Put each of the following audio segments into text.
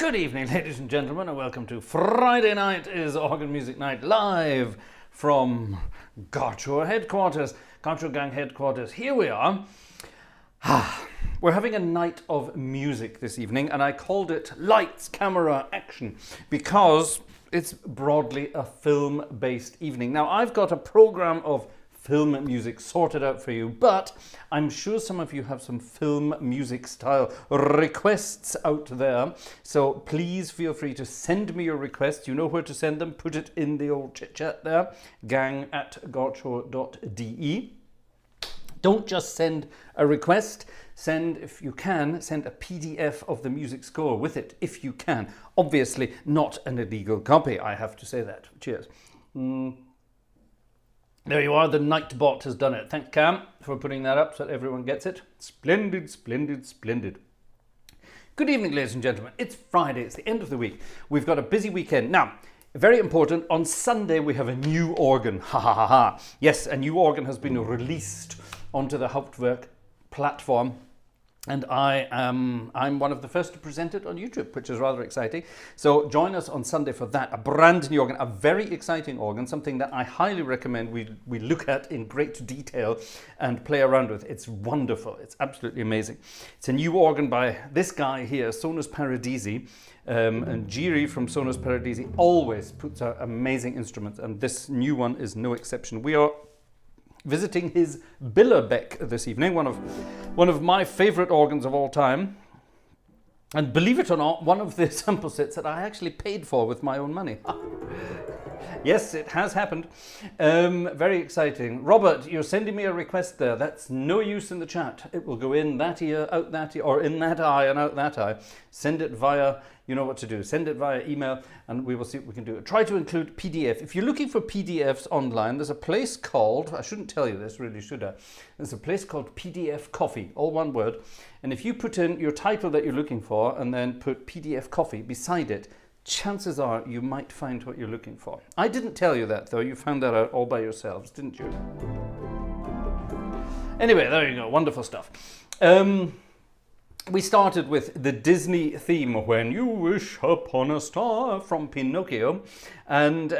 Good evening, ladies and gentlemen, and welcome to Friday Night is Organ Music Night, live from Gartshore headquarters, Gartshore Gang headquarters. Here we are. We're having a night of music this evening, and I called it Lights, Camera, Action because it's broadly a film-based evening. Now, I've got a program of film music sorted out for you, but I'm sure some of you have some film music style requests out there, so please feel free to send me your requests. You know where to send them. Put it in the old chit chat there, gang@gartshore.de. Don't just send a request. Send, if you can, send a PDF of the music score with it, if you can. Obviously not an illegal copy, I have to say that. Cheers. There you are, the Nightbot has done it. Thanks, Cam, for putting that up so that everyone gets it. Splendid, splendid, splendid. Good evening, ladies and gentlemen. It's Friday, it's the end of the week. We've got a busy weekend. Now, very important, on Sunday we have a new organ. Ha ha ha ha. Yes, a new organ has been released onto the Hauptwerk platform. And I'm one of the first to present it on YouTube, which is rather exciting. So join us on Sunday for that. A brand new organ, a very exciting organ, something that I highly recommend we look at in great detail and play around with. It's wonderful. It's absolutely amazing. It's a new organ by this guy here, Sonus Paradisi. And Jiri from Sonus Paradisi always puts out amazing instruments, and this new one is no exception. We are visiting his Billerbeck this evening, one of my favourite organs of all time. And believe it or not, one of the sample sets that I actually paid for with my own money. Yes, it has happened. Very exciting. Robert, you're sending me a request there. That's no use in the chat. It will go in that ear, out that ear, or in that eye and out that eye. Send it via, you know what to do. Send it via email and we will see what we can do. Try to include PDF. If you're looking for PDFs online, there's a place called, I shouldn't tell you this, really should I? There's a place called PDF Coffee, all one word. And if you put in your title that you're looking for and then put PDF Coffee beside it, chances are you might find what you're looking for. I didn't tell you that though, you found that out all by yourselves, didn't you? Anyway, there you go, wonderful stuff. We started with the Disney theme, When You Wish Upon a Star, from Pinocchio. And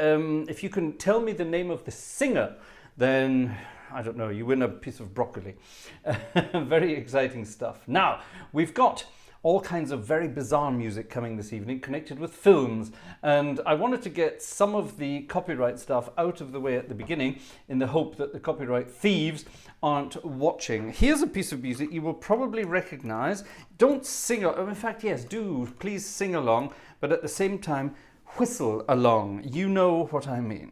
if you can tell me the name of the singer, then, I don't know, you win a piece of broccoli. Very exciting stuff. Now, we've got all kinds of very bizarre music coming this evening connected with films, and I wanted to get some of the copyright stuff out of the way at the beginning in the hope that the copyright thieves aren't watching. Here's a piece of music you will probably recognize. Don't sing, in fact, yes, do please sing along, but at the same time whistle along. You know what I mean.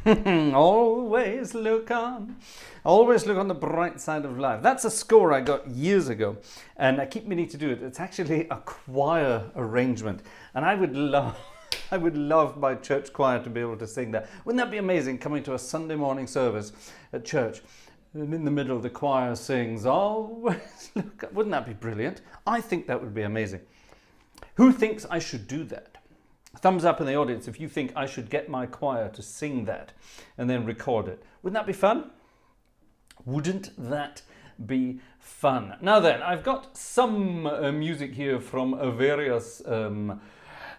Always look on the bright side of life. That's a score I got years ago, and I keep meaning to do it. It's actually a choir arrangement, and I would love my church choir to be able to sing that. Wouldn't that be amazing, coming to a Sunday morning service at church, and in the middle the choir sings, always look up. Wouldn't that be brilliant? I think that would be amazing. Who thinks I should do that? Thumbs up in the audience if you think I should get my choir to sing that and then record it. Wouldn't that be fun? Wouldn't that be fun? Now then, I've got some music here from various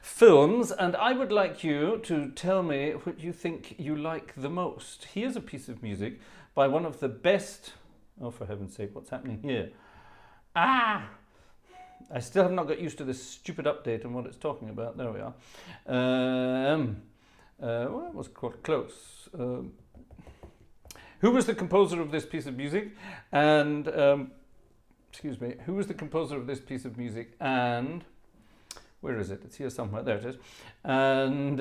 films, and I would like you to tell me what you think you like the most. Here's a piece of music by one of the best... Oh, for heaven's sake, what's happening here? I still have not got used to this stupid update and what it's talking about. There we are. Well, that was quite close. Who was the composer of this piece of music? And, excuse me, who was the composer of this piece of music? And, where is it? It's here somewhere. There it is. And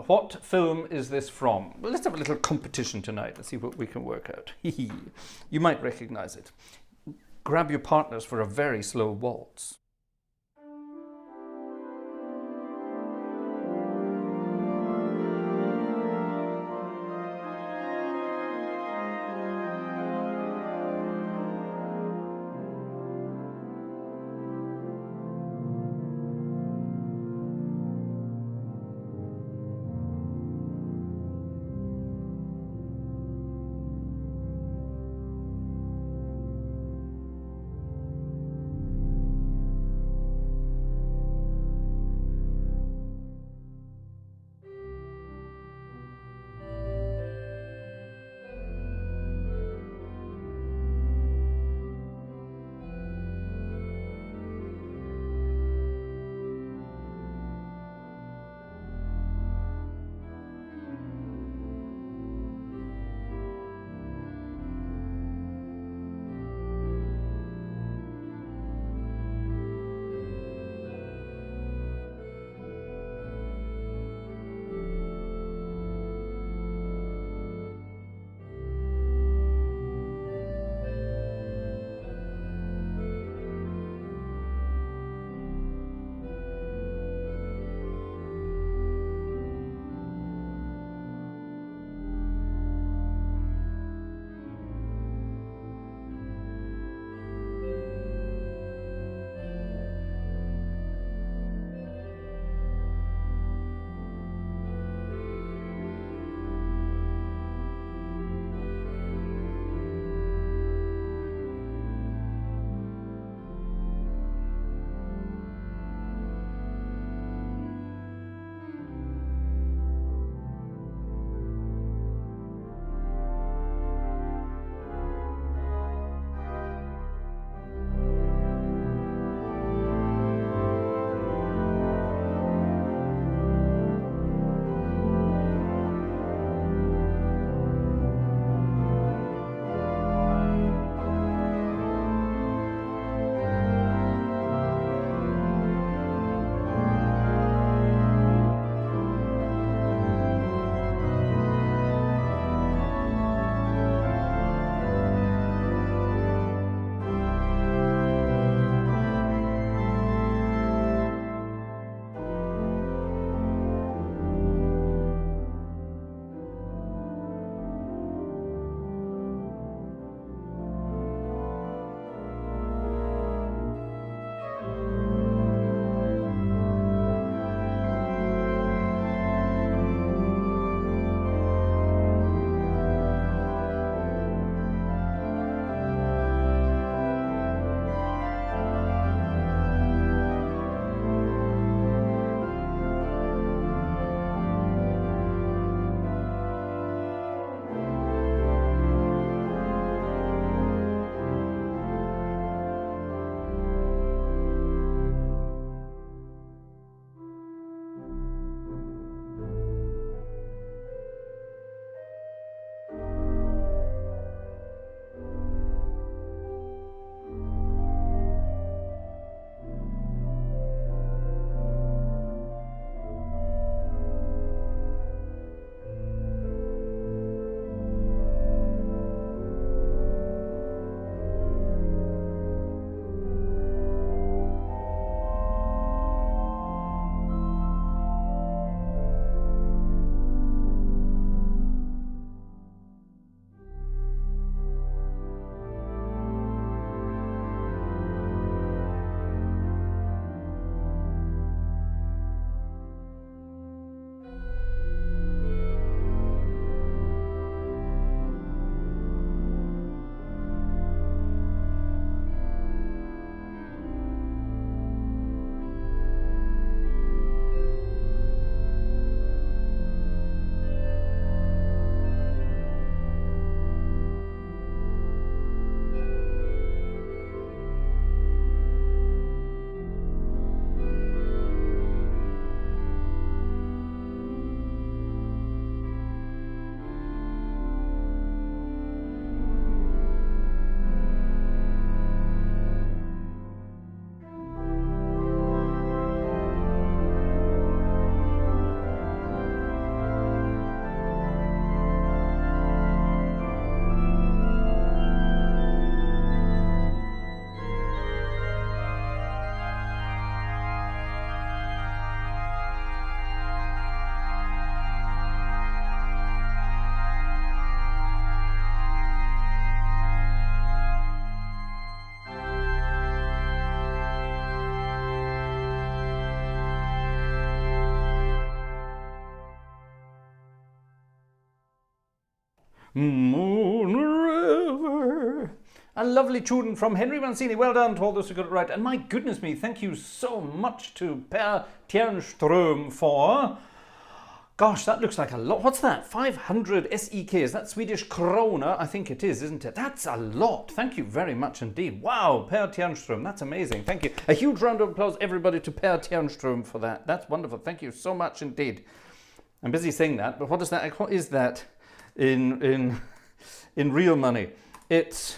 what film is this from? Well, let's have a little competition tonight and see what we can work out. You might recognize it. Grab your partners for a very slow waltz. Moon River. A lovely tune from Henry Mancini. Well done to all those who got it right. And my goodness me, thank you so much to Per Tjernström for... Gosh, that looks like a lot. What's that? 500 SEK. Is that Swedish krona? I think it is, isn't it? That's a lot. Thank you very much indeed. Wow, Per Tjernström. That's amazing. Thank you. A huge round of applause, everybody, to Per Tjernström for that. That's wonderful. Thank you so much indeed. I'm busy saying that, but what is that in real money? It's,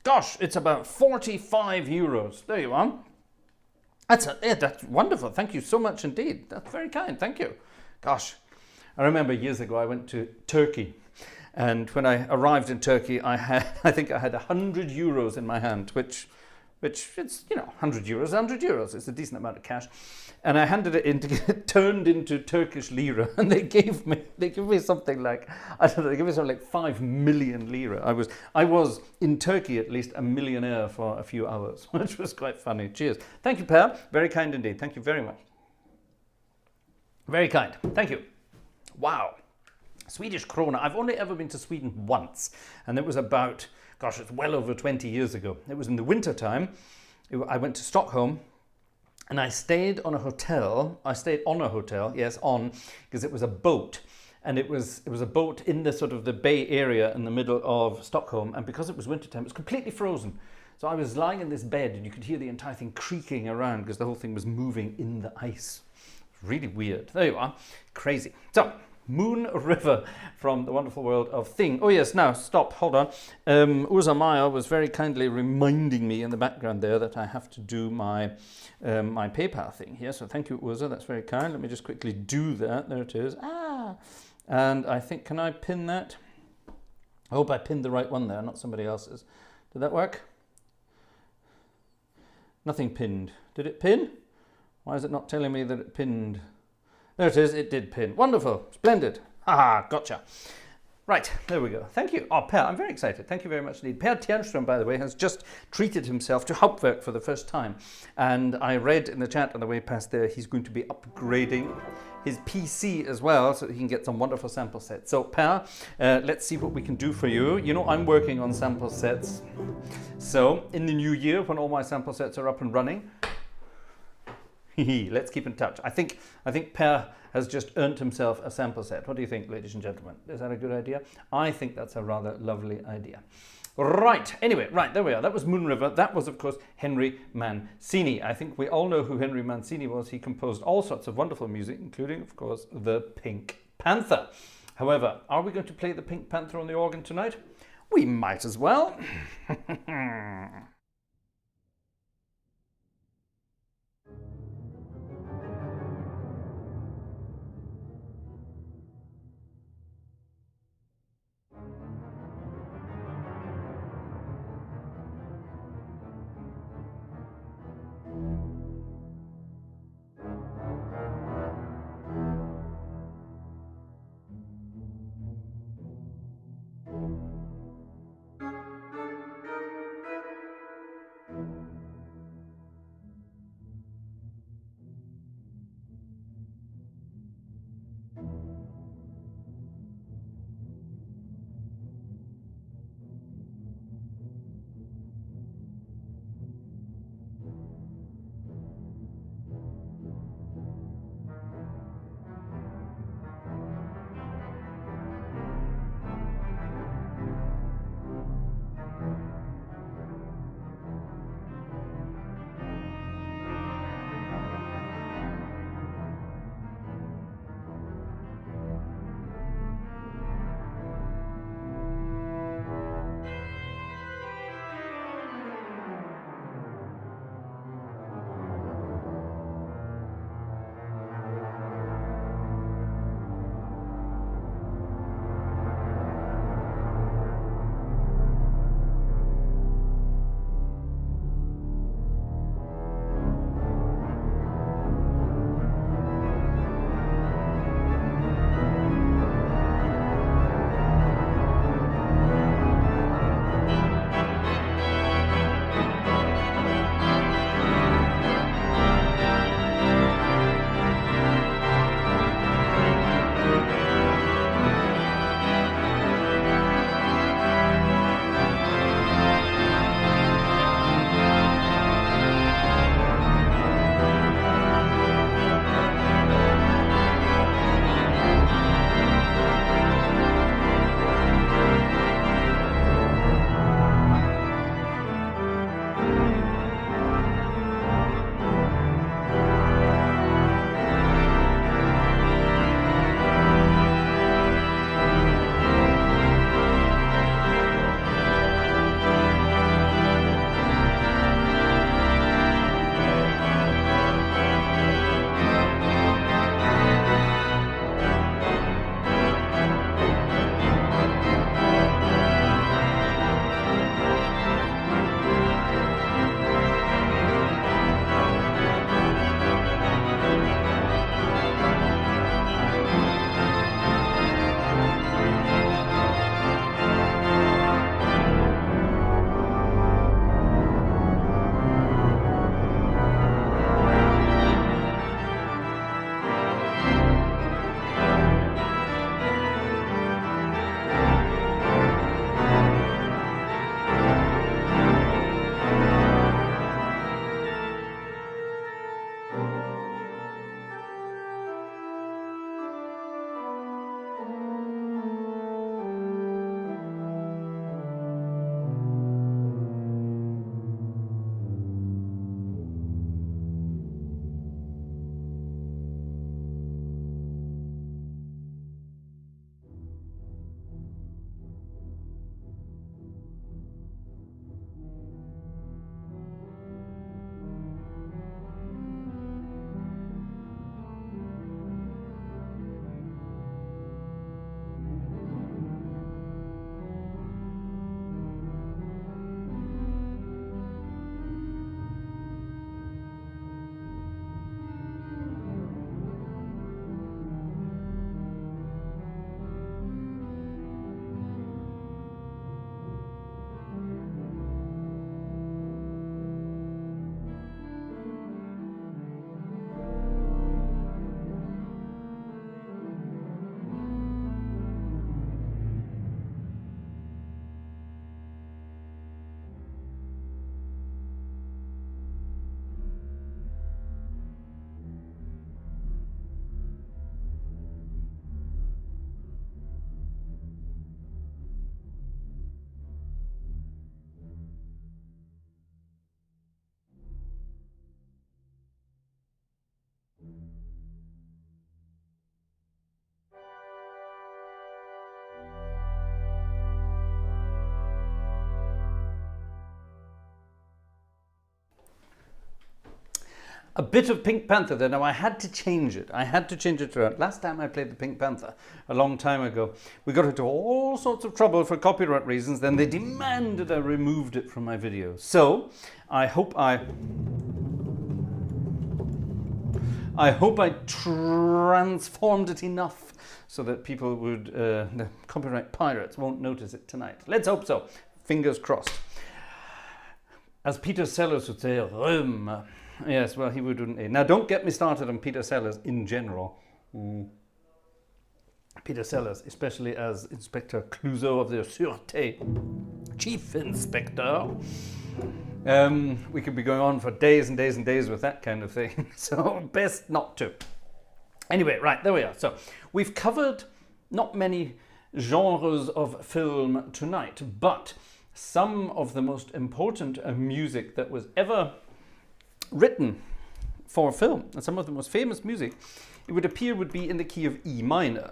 gosh, it's about 45 euros. There you are. That's wonderful. Thank you so much indeed. That's very kind. Thank you. Gosh, I remember years ago I went to Turkey, and when I arrived in Turkey, I think I had 100 euros in my hand, which it's, 100 euros, 100 euros. It's a decent amount of cash. And I handed it in to get it turned into Turkish lira, and they gave me something like, I don't know, they gave me something like 5 million lira. I was in Turkey at least a millionaire for a few hours, which was quite funny. Cheers. Thank you, Per. Very kind indeed. Thank you very much. Very kind. Thank you. Wow. Swedish krona. I've only ever been to Sweden once, and it was about, gosh, it's well over 20 years ago. It was in the winter time. I went to Stockholm, and I stayed on a hotel. Yes, because it was a boat. And it was a boat in the sort of the bay area in the middle of Stockholm. And because it was wintertime, it was completely frozen. So I was lying in this bed, and you could hear the entire thing creaking around because the whole thing was moving in the ice. Really weird. There you are. Crazy. So, Moon River from the wonderful world of Thing. Oh yes, now stop, hold on. Urza Maya was very kindly reminding me in the background there that I have to do my my PayPal thing here. So thank you, Urza, that's very kind. Let me just quickly do that. There it is. And I think, can I pin that? I hope I pinned the right one there, not somebody else's. Did that work? Nothing pinned. Did it pin? Why is it not telling me that it pinned? There it is, it did pin. Wonderful, splendid. Haha, gotcha. Right, there we go. Thank you. Oh, Per, I'm very excited. Thank you very much indeed. Per Tjernström, by the way, has just treated himself to Hauptwerk for the first time. And I read in the chat on the way past there, he's going to be upgrading his PC as well, so he can get some wonderful sample sets. So, Per, let's see what we can do for you. You know, I'm working on sample sets. So, in the new year, when all my sample sets are up and running, let's keep in touch. I think Per has just earned himself a sample set. What do you think, ladies and gentlemen? Is that a good idea? I think that's a rather lovely idea. Right, anyway, right, there we are. That was Moon River. That was, of course, Henry Mancini. I think we all know who Henry Mancini was. He composed all sorts of wonderful music, including, of course, the Pink Panther. However, are we going to play the Pink Panther on the organ tonight? We might as well. A bit of Pink Panther there. Now I had to change it. I had to change it around. Last time I played the Pink Panther, a long time ago, we got into all sorts of trouble for copyright reasons. Then they demanded I removed it from my video. So I hope I transformed it enough so that people would, the copyright pirates won't notice it tonight. Let's hope so. Fingers crossed. As Peter Sellers would say, Rome. Yes, well, he wouldn't he? Now, don't get me started on Peter Sellers in general. Peter Sellers, especially as Inspector Clouseau of the Sûreté, Chief Inspector. We could be going on for days and days and days with that kind of thing, so best not to. Anyway, right, there we are. So we've covered not many genres of film tonight, but some of the most important music that was ever written for film, and some of the most famous music, it would appear would be in the key of E minor.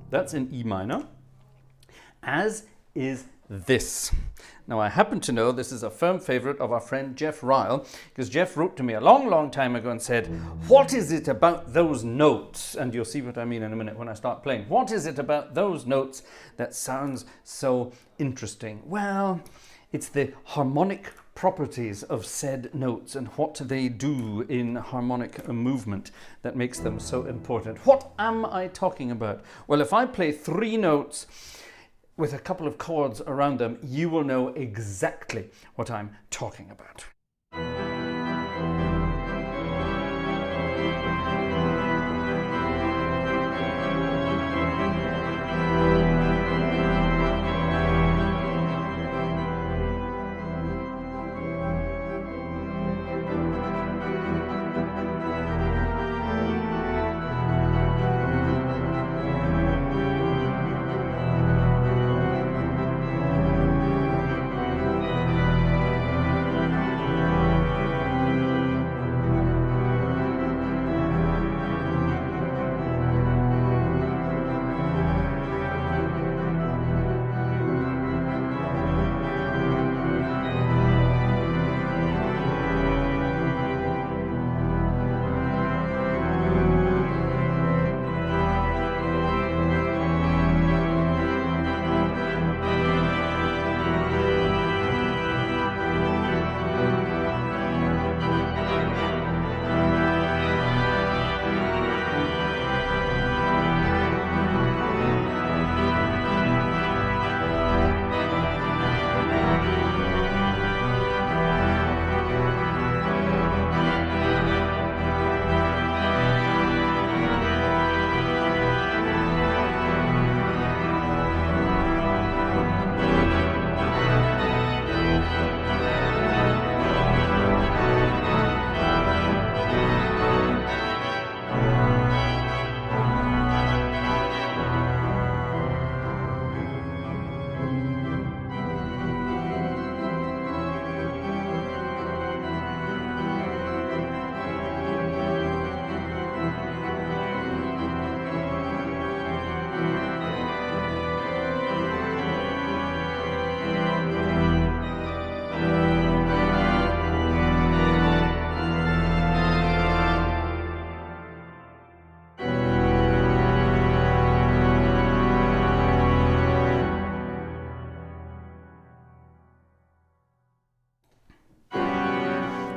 That's in E minor, as is this. Now I happen to know this is a firm favorite of our friend Jeff Ryle, because Jeff wrote to me a long time ago and said, what is it about those notes? And you'll see what I mean in a minute when I start playing. What is it about those notes that sounds so interesting? Well, it's the harmonic properties of said notes and what they do in harmonic movement that makes them so important. What am I talking about? Well, if I play 3 notes with a couple of chords around them, you will know exactly what I'm talking about.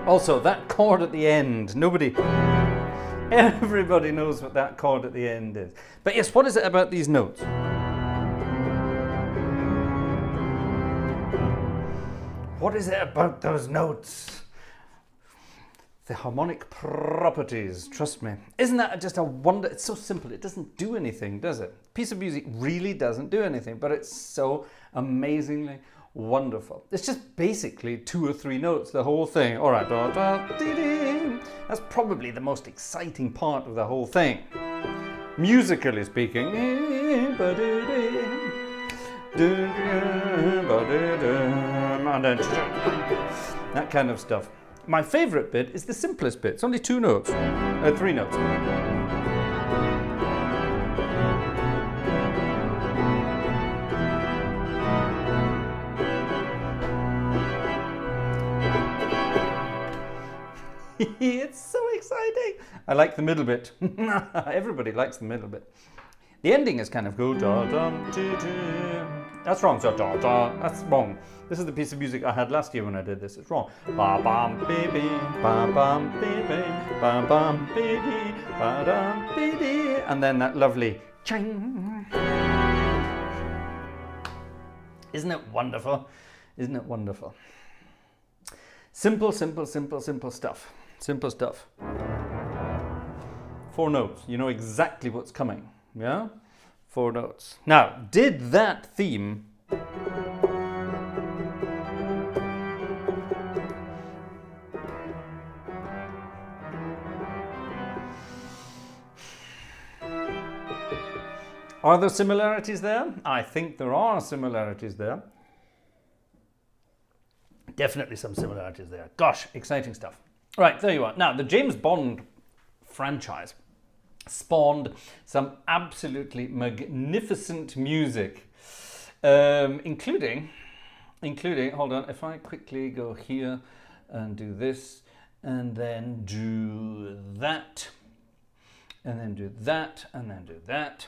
Also, that chord at the end, everybody knows what that chord at the end is. But yes, what is it about these notes? What is it about those notes? The harmonic properties, trust me. Isn't that just a wonder? It's so simple, it doesn't do anything, does it? A piece of music really doesn't do anything, but it's so amazingly wonderful. It's just basically 2 or 3 notes, the whole thing. All right, that's probably the most exciting part of the whole thing, musically speaking. That kind of stuff. My favorite bit is the simplest bit. It's only 2 notes, 3 notes. It's so exciting. I like the middle bit. Everybody likes the middle bit. The ending is kind of cool. That's wrong. So that's wrong. This is the piece of music I had last year when I did this. It's wrong. Ba bam baby, ba bam baby, ba bam baby, ba dam baby, and then that lovely ching. Isn't it wonderful? Isn't it wonderful? Simple, simple, simple, simple stuff. Simple stuff. 4 notes. You know exactly what's coming. Yeah? 4 notes. Now, did that theme Are there similarities there? I think there are similarities there. Definitely some similarities there. Gosh, exciting stuff. Right, there you are. Now, the James Bond franchise spawned some absolutely magnificent music, including, hold on, if I quickly go here and do this, and then do that, and then do that, and then do that,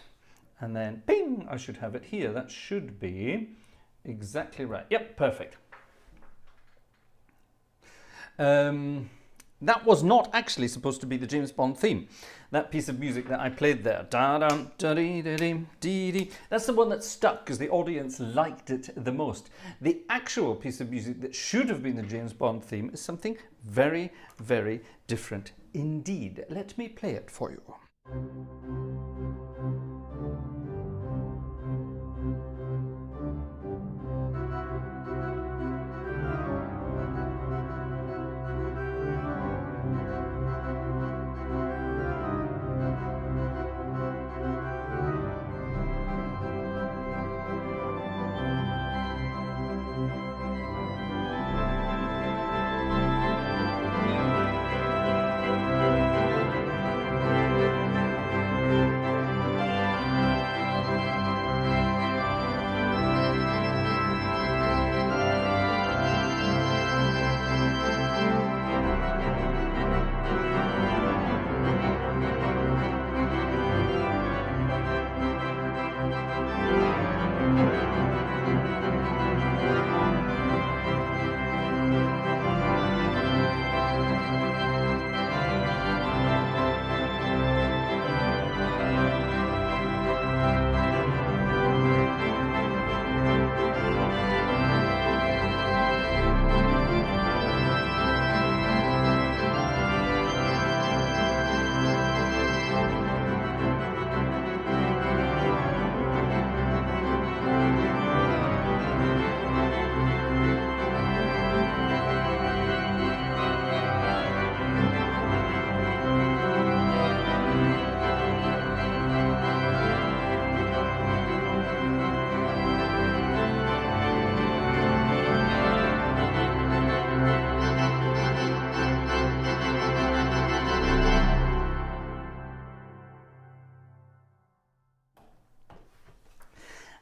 and then ping, I should have it here. That should be exactly right. Yep, perfect. That was not actually supposed to be the James Bond theme. That piece of music that I played there. That's the one that stuck because the audience liked it the most. The actual piece of music that should have been the James Bond theme is something very, very different indeed. Let me play it for you.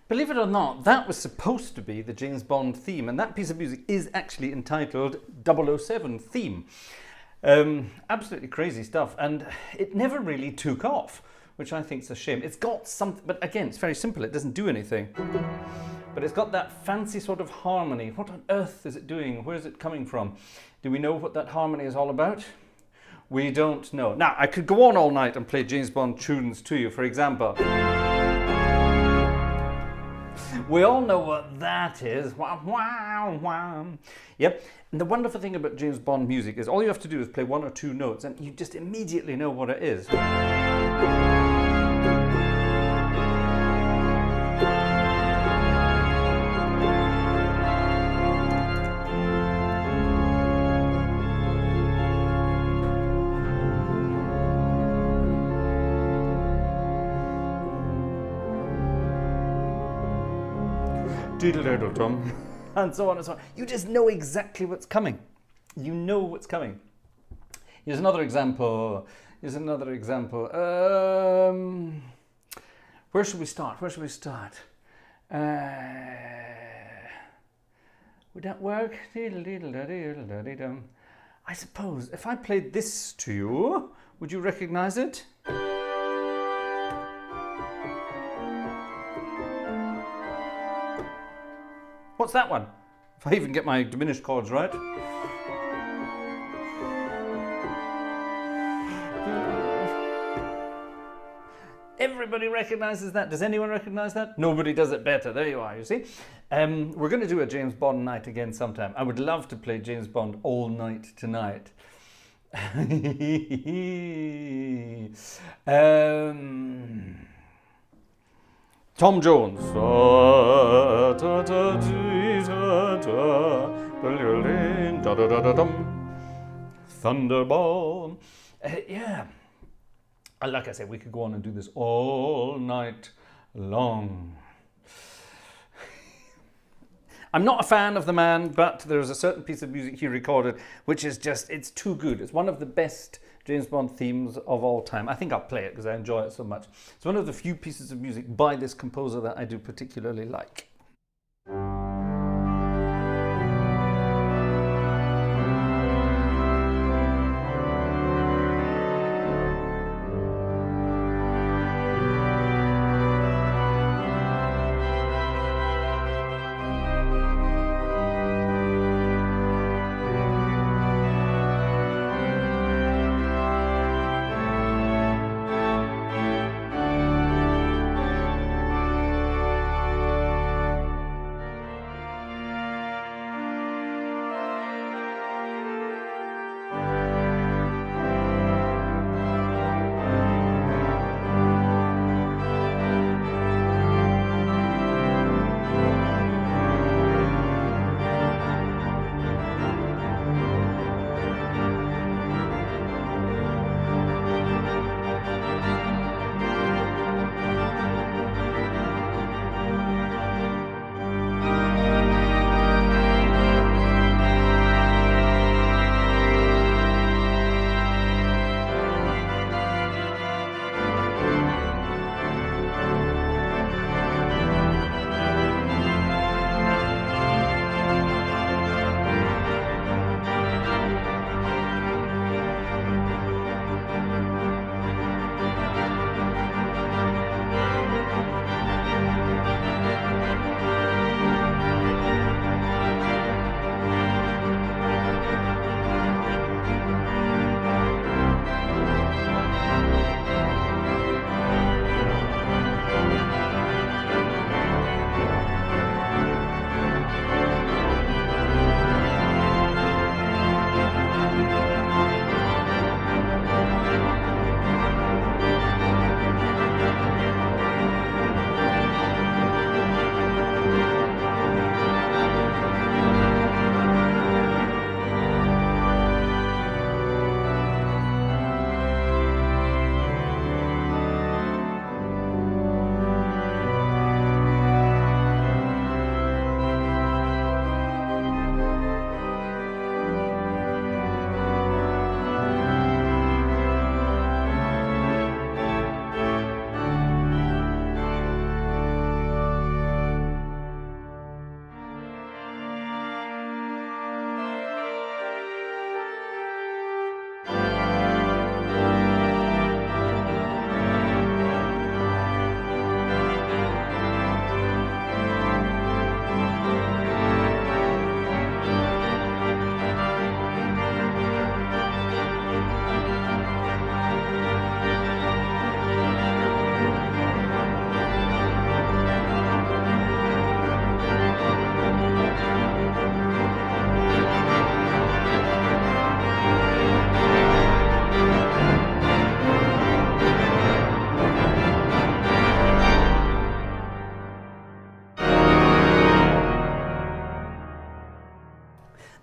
Believe it or not, that was supposed to be the James Bond theme, and that piece of music is actually entitled 007 Theme. Absolutely crazy stuff, and it never really took off, which I think is a shame. It's got something, but again, it's very simple, it doesn't do anything. But it's got that fancy sort of harmony. What on earth is it doing? Where is it coming from? Do we know what that harmony is all about? We don't know. Now, I could go on all night and play James Bond tunes to you, for example. We all know what that is. Wow, wow, wow. Yep. And the wonderful thing about James Bond music is all you have to do is play 1 or 2 notes and you just immediately know what it is. And so on and so on. You just know exactly what's coming. You know what's coming. Here's another example. Here's another example. Where should we start? Where should we start? Would that work? I suppose if I played this to you, would you recognize it? What's that one? If I even get my diminished chords right. Everybody recognizes that. Does anyone recognize that? Nobody does it better. There you are, you see. We're going to do a James Bond night again sometime. I would love to play James Bond all night tonight. Tom Jones. Thunderball. Yeah. Like I said, we could go on and do this all night long. I'm not a fan of the man, but there's a certain piece of music he recorded which is just, it's too good. It's one of the best James Bond themes of all time. I think I'll play it because I enjoy it so much. It's one of the few pieces of music by this composer that I do particularly like.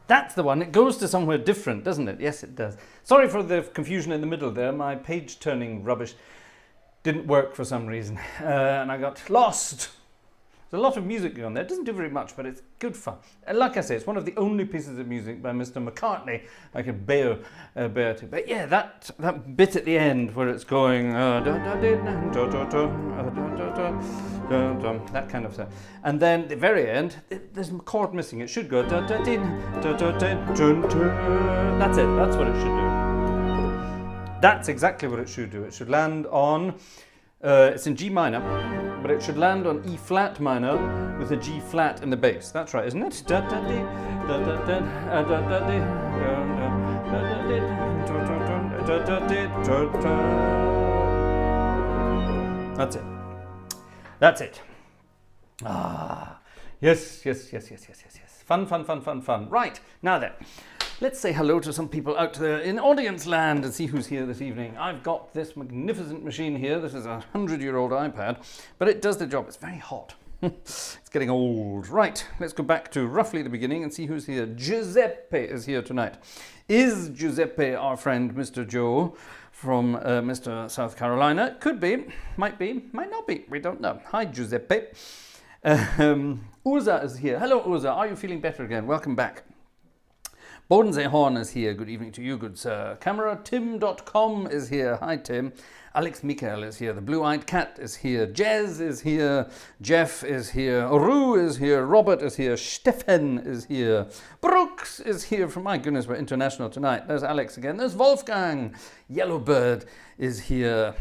That's the one. It goes to somewhere different, doesn't it? Yes, it does. Sorry for the confusion in the middle there. My page turning rubbish didn't work for some reason, and I got lost. There's a lot of music going on there. It doesn't do very much, but it's good fun. And like I say, it's one of the only pieces of music by Mr. McCartney I can bear to. But yeah, that bit at the end where it's going... dun, dun, that kind of thing. And then the very end, there's a chord missing. It should go dun, dun, dun, dun, dun, dun, dun, dun. That's it. That's what it should do. That's exactly what it should do. It should land on, it's in G minor, but it should land on E flat minor with a G flat in the bass. That's right, isn't it? That's it. That's it. Ah, yes, yes, yes, yes, yes, yes, yes. Fun, fun, fun, fun, fun. Right, now then. Let's say hello to some people out there in audience land and see who's here this evening. I've got this magnificent machine here. This is a 100-year-old iPad, but it does the job. It's very hot. It's getting old. Right, let's go back to roughly the beginning and see who's here. Giuseppe is here tonight. Is Giuseppe our friend Mr. Joe from Mr. South Carolina? Could be, might not be. We don't know. Hi, Giuseppe. Urza is here. Hello, Urza. Are you feeling better again? Welcome back. Bodensee Horn is here. Good evening to you, good sir. CameraTim.com is here. Hi, Tim. Alex Mikael is here. The Blue-Eyed Cat is here. Jez is here. Jeff is here. Ru is here. Robert is here. Stefan is here. Brooks is here. From my goodness, we're international tonight. There's Alex again. There's Wolfgang. Yellowbird is here.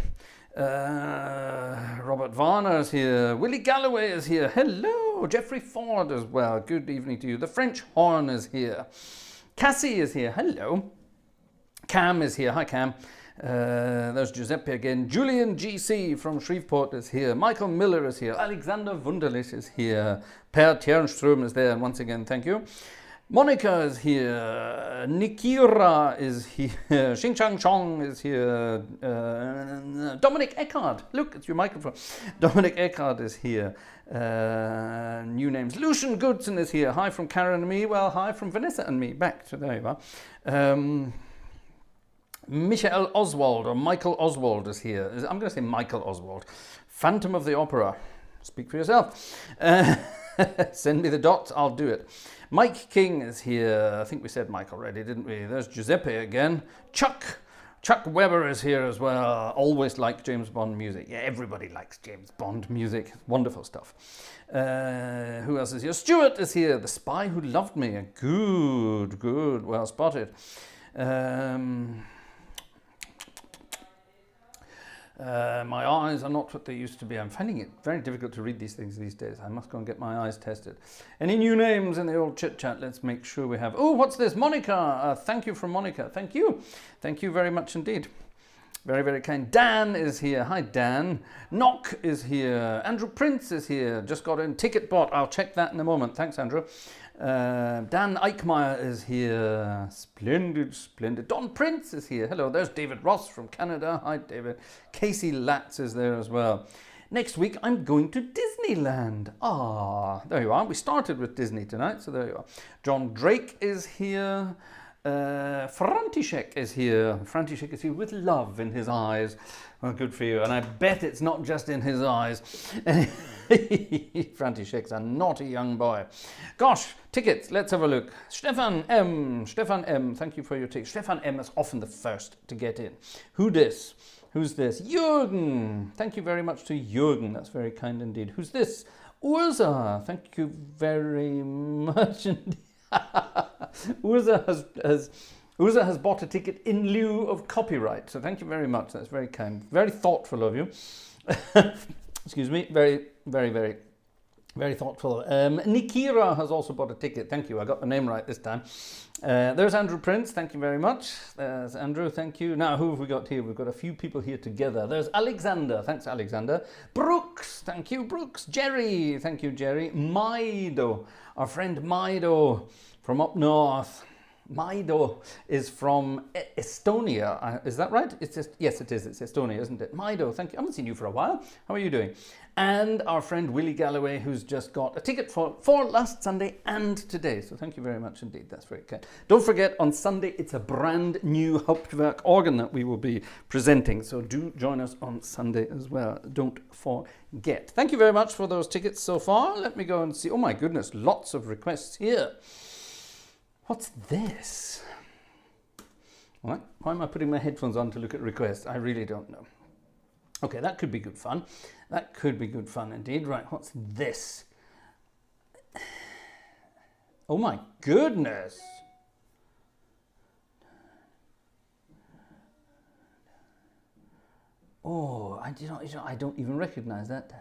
Robert Varner is here. Willie Galloway is here. Hello. Jeffrey Ford as well. Good evening to you. The French Horn is here. Cassie is here. Hello. Cam is here. Hi, Cam. There's Giuseppe again. Julian GC from Shreveport is here. Michael Miller is here. Alexander Wunderlich is here. Per Tjernström is there. And once again, thank you. Monica is here. Nikira is here. Xing Chang Chong is here. Dominic Eckhart. Look, it's your microphone. Dominic Eckhart is here. New names. Lucian Goodson is here. Hi from Karen and me. Well, hi from Vanessa and me. Back to there you are. Michael Oswald or Michael Oswald is here. I'm going to say Michael Oswald. Phantom of the Opera. Speak for yourself. Send me the dots. I'll do it. Mike King is here. I think we said Mike already, didn't we? There's Giuseppe again. Chuck Webber is here as well. Always like James Bond music. Yeah, everybody likes James Bond music. Wonderful stuff. Who else is here? Stuart is here. The Spy Who Loved Me. Good. Well spotted. My eyes are not what they used to be. I'm finding it very difficult to read these things these days. I must go and get my eyes tested. Any new names in the old chit chat? Let's make sure we have. Oh, what's this? Monica. Thank you from Monica. Thank you. Thank you very much indeed. Very, very kind. Dan is here. Hi, Dan. Knock is here. Andrew Prince is here. Just got in. Ticket bot. I'll check that in a moment. Thanks, Andrew. Dan Eichmeyer is here. Splendid. Don Prince is here. Hello, there's David Ross from Canada. Hi, David. Casey Latz is there as well. Next week, I'm going to Disneyland. Ah, there you are. We started with Disney tonight, so there you are. John Drake is here. František is here. František is here with love in his eyes. Well, good for you. And I bet it's not just in his eyes. František's a naughty young boy. Gosh, tickets. Let's have a look. Stefan M. Thank you for your ticket. Stefan M is often the first to get in. Who's this? Jürgen. Thank you very much to Jürgen. That's very kind indeed. Who's this? Urza. Thank you very much indeed. Urza has bought a ticket in lieu of copyright, so thank you very much. That's very kind, very thoughtful of you. Excuse me, very, very, very, very thoughtful. Nikira has also bought a ticket. Thank you. I got the name right this time. There's Andrew Prince. Thank you very much. There's Andrew. Thank you. Now, who have we got here? We've got a few people here together. There's Alexander. Thanks, Alexander. Brooks. Thank you, Brooks. Jerry. Thank you, Jerry. Maido. Our friend Maido from up north. Maido is from Estonia. Is that right? Yes, it is. It's Estonia, isn't it? Maido, thank you. I haven't seen you for a while. How are you doing? And our friend Willie Galloway, who's just got a ticket for last Sunday and today. So thank you very much indeed. That's very kind. Don't forget, on Sunday, it's a brand new Hauptwerk organ that we will be presenting. So do join us on Sunday as well. Don't forget. Thank you very much for those tickets so far. Let me go and see. Oh my goodness, lots of requests here. What's this? What? Why am I putting my headphones on to look at requests? I really don't know. Okay, that could be good fun. That could be good fun indeed. Right, what's this? Oh my goodness. Oh, I don't even recognize that.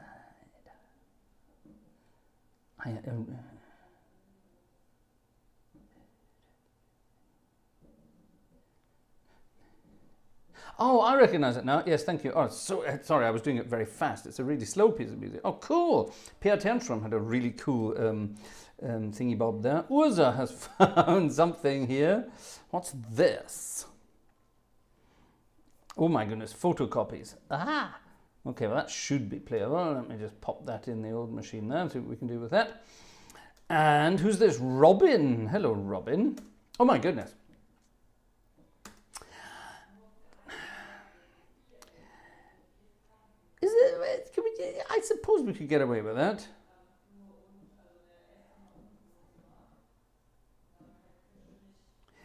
Oh, I recognize it now. Yes, thank you. Oh, so sorry, I was doing it very fast. It's a really slow piece of music. Oh, cool. Panther had a really cool thingy bob there. Urza has found something here. What's this? Oh my goodness, photocopies. Ah! Okay, well that should be playable. Let me just pop that in the old machine there and see what we can do with that. And who's this? Robin. Hello, Robin. Oh my goodness. Is it? Can we, I suppose we could get away with that.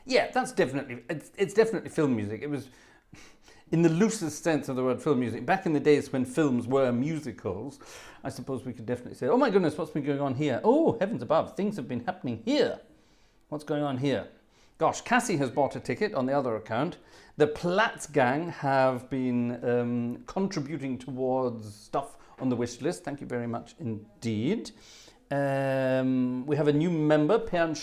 Yeah, that's definitely, it's definitely film music. It was, in the loosest sense of the word film music, back in the days when films were musicals, I suppose we could definitely say, oh my goodness, what's been going on here? Oh, heavens above, things have been happening here. What's going on here? Gosh, Cassie has bought a ticket on the other account. The Platz gang have been contributing towards stuff on the wish list. Thank you very much indeed. We have a new member. Per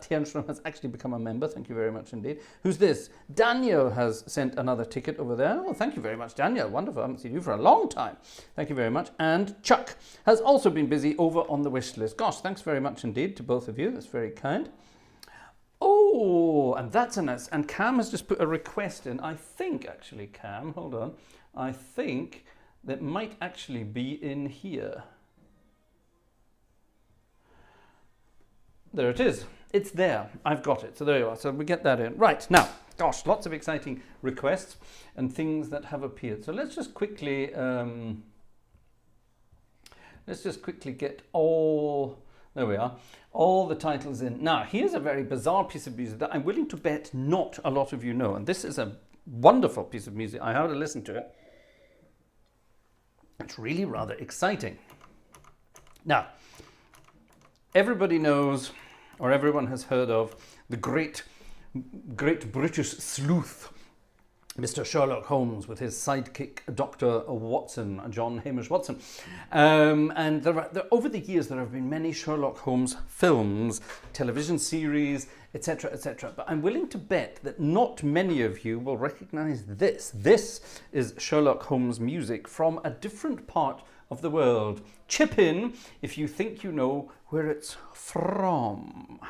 Tianstrom has actually become a member. Thank you very much indeed. Who's this? Daniel has sent another ticket over there. Well, thank you very much, Daniel. Wonderful. I haven't seen you for a long time. Thank you very much. And Chuck has also been busy over on the wish list. Gosh, thanks very much indeed to both of you. That's very kind. Oh, and that's a nice. And Cam has just put a request in. I think actually, Cam, hold on. I think that might actually be in here. There it is. It's there. I've got it. So there you are. So we get that in. Right. Now, gosh, lots of exciting requests and things that have appeared. So let's just quickly get all, there we are, all the titles in. Now, here's a very bizarre piece of music that I'm willing to bet not a lot of you know. And this is a wonderful piece of music. I had to listen to it. It's really rather exciting. Now, everybody knows, or everyone has heard of, the great British sleuth, Mr. Sherlock Holmes, with his sidekick, Dr. Watson, John Hamish Watson. And over the years, there have been many Sherlock Holmes films, television series, etc., etc. But I'm willing to bet that not many of you will recognize this. This is Sherlock Holmes music from a different part of the world. Chip in if you think you know where it's from.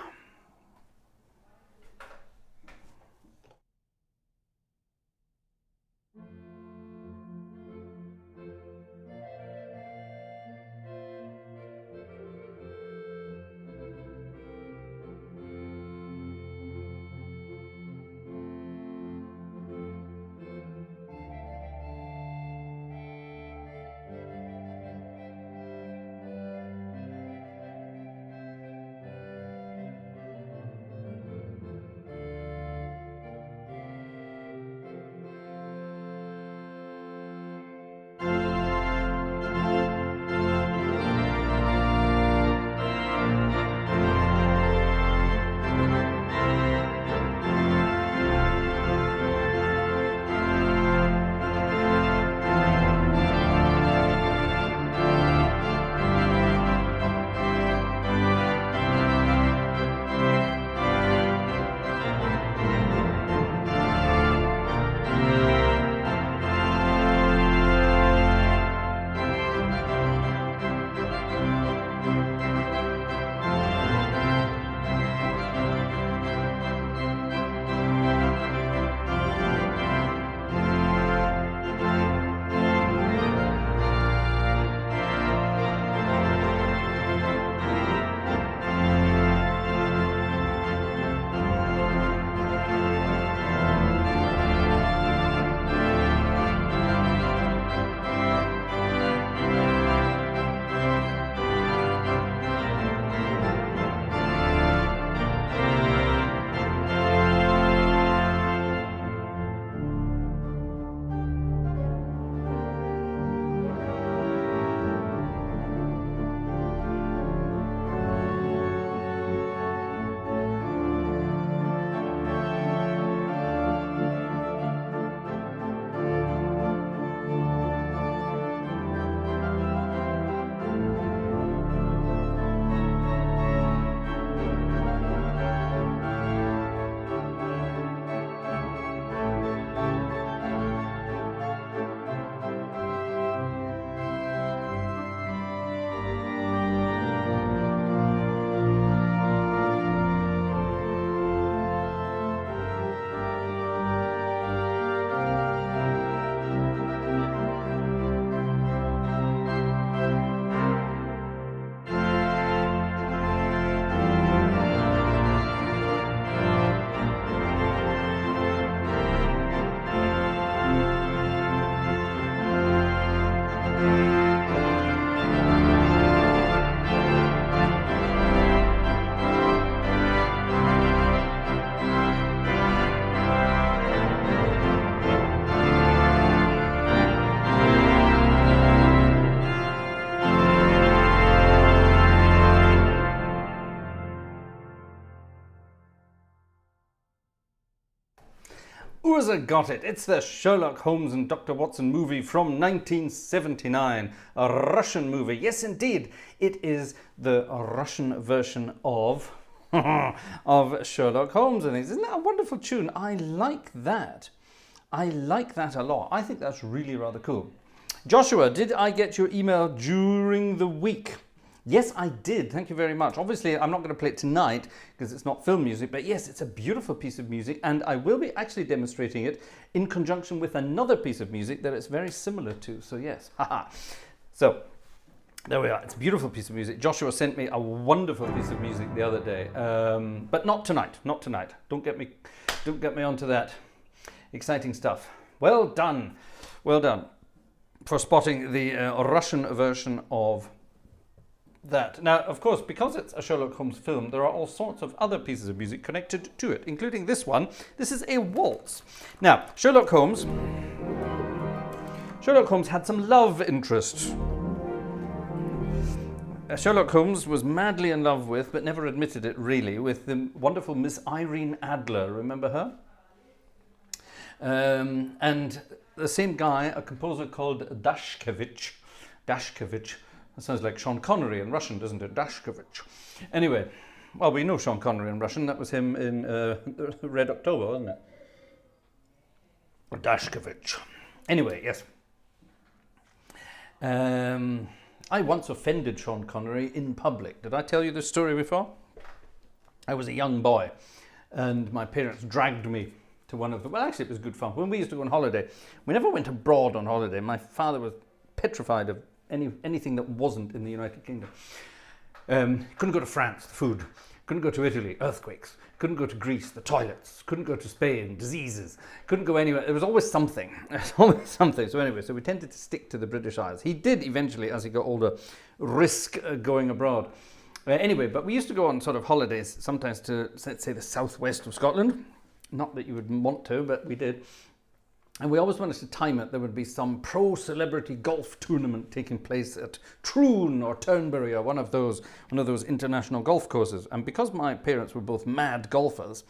Who's got it? It's the Sherlock Holmes and Dr. Watson movie from 1979, a Russian movie. Yes, indeed, it is the Russian version of of Sherlock Holmes and things. Isn't that a wonderful tune? I like that. I like that a lot. I think that's really rather cool. Joshua, did I get your email during the week? Yes, I did. Thank you very much. Obviously, I'm not going to play it tonight because it's not film music, but yes, it's a beautiful piece of music, and I will be actually demonstrating it in conjunction with another piece of music that it's very similar to. So yes, haha. So there we are. It's a beautiful piece of music. Joshua sent me a wonderful piece of music the other day, but not tonight. Not tonight. Don't get me onto that exciting stuff. Well done. Well done for spotting the Russian version of that. Now, of course, because it's a Sherlock Holmes film, there are all sorts of other pieces of music connected to it, including this one. This is a waltz. Now, Sherlock Holmes had some love interest. Sherlock Holmes was madly in love with, but never admitted it really, with the wonderful Miss Irene Adler. Remember her? And the same guy, a composer called Dashkevich. That sounds like Sean Connery in Russian, doesn't it? Dashkevich. Anyway, well, we know Sean Connery in Russian. That was him in Red October, wasn't it? Dashkevich. Anyway, yes. I once offended Sean Connery in public. Did I tell you this story before? I was a young boy, and my parents dragged me to one of the... Well, actually, it was good fun. When we used to go on holiday, we never went abroad on holiday. My father was petrified of anything that wasn't in the United Kingdom. Couldn't go to France, the food. Couldn't go to Italy, earthquakes. Couldn't go to Greece, the toilets. Couldn't go to Spain, diseases. Couldn't go anywhere. There was always something. So anyway, so we tended to stick to the British Isles. He did eventually, as he got older, risk going abroad. Anyway, but we used to go on sort of holidays, sometimes to, let's say, the southwest of Scotland. Not that you would want to, but we did. And we always wanted to time it. There would be some pro-celebrity golf tournament taking place at Troon or Turnberry or one of those international golf courses. And because my parents were both mad golfers,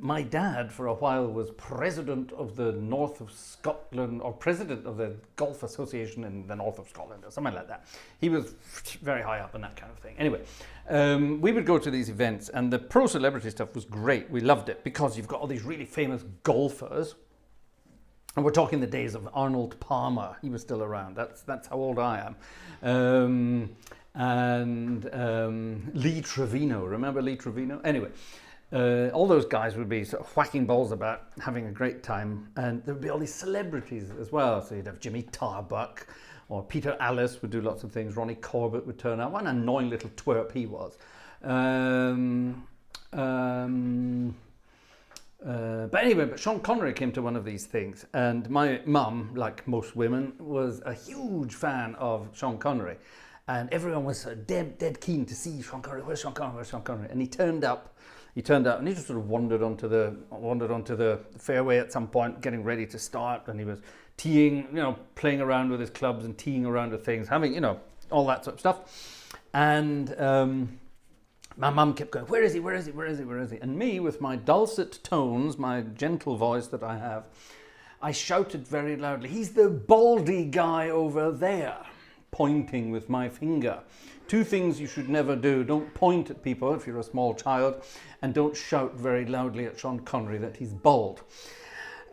my dad for a while was president of the North of Scotland, or president of the Golf Association in the North of Scotland, or something like that. He was very high up in that kind of thing. Anyway, we would go to these events, and the pro-celebrity stuff was great. We loved it because you've got all these really famous golfers. And we're talking the days of Arnold Palmer. He was still around. That's how old I am. Lee Trevino. Remember Lee Trevino? Anyway, all those guys would be sort of whacking balls about, having a great time. And there would be all these celebrities as well. So you'd have Jimmy Tarbuck, or Peter Alliss would do lots of things. Ronnie Corbett would turn up. What an annoying little twerp he was. But anyway, Sean Connery came to one of these things, and my mum, like most women, was a huge fan of Sean Connery, and everyone was dead keen to see Sean Connery. Where's Sean Connery? Where's Sean Connery? And he turned up, and he just sort of wandered onto the fairway at some point, getting ready to start, and he was teeing, playing around with his clubs and teeing around with things, having, all that sort of stuff, and my mum kept going, where is he, where is he, where is he, where is he? And me, with my dulcet tones, my gentle voice that I have, I shouted very loudly, he's the baldy guy over there, pointing with my finger. Two things you should never do. Don't point at people if you're a small child, and don't shout very loudly at Sean Connery that he's bald.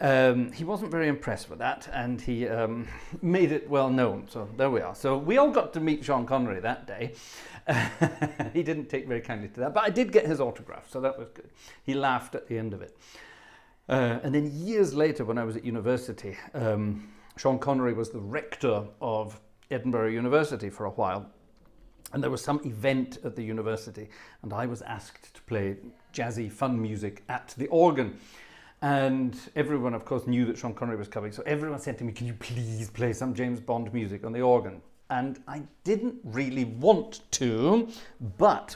He wasn't very impressed with that, and he made it well known. So there we are. So we all got to meet Sean Connery that day. He didn't take very kindly to that, but I did get his autograph, so that was good. He laughed at the end of it. And then years later, when I was at university, Sean Connery was the rector of Edinburgh University for a while. And there was some event at the university, and I was asked to play jazzy, fun music at the organ. And everyone, of course, knew that Sean Connery was coming, so everyone said to me, can you please play some James Bond music on the organ? And I didn't really want to, but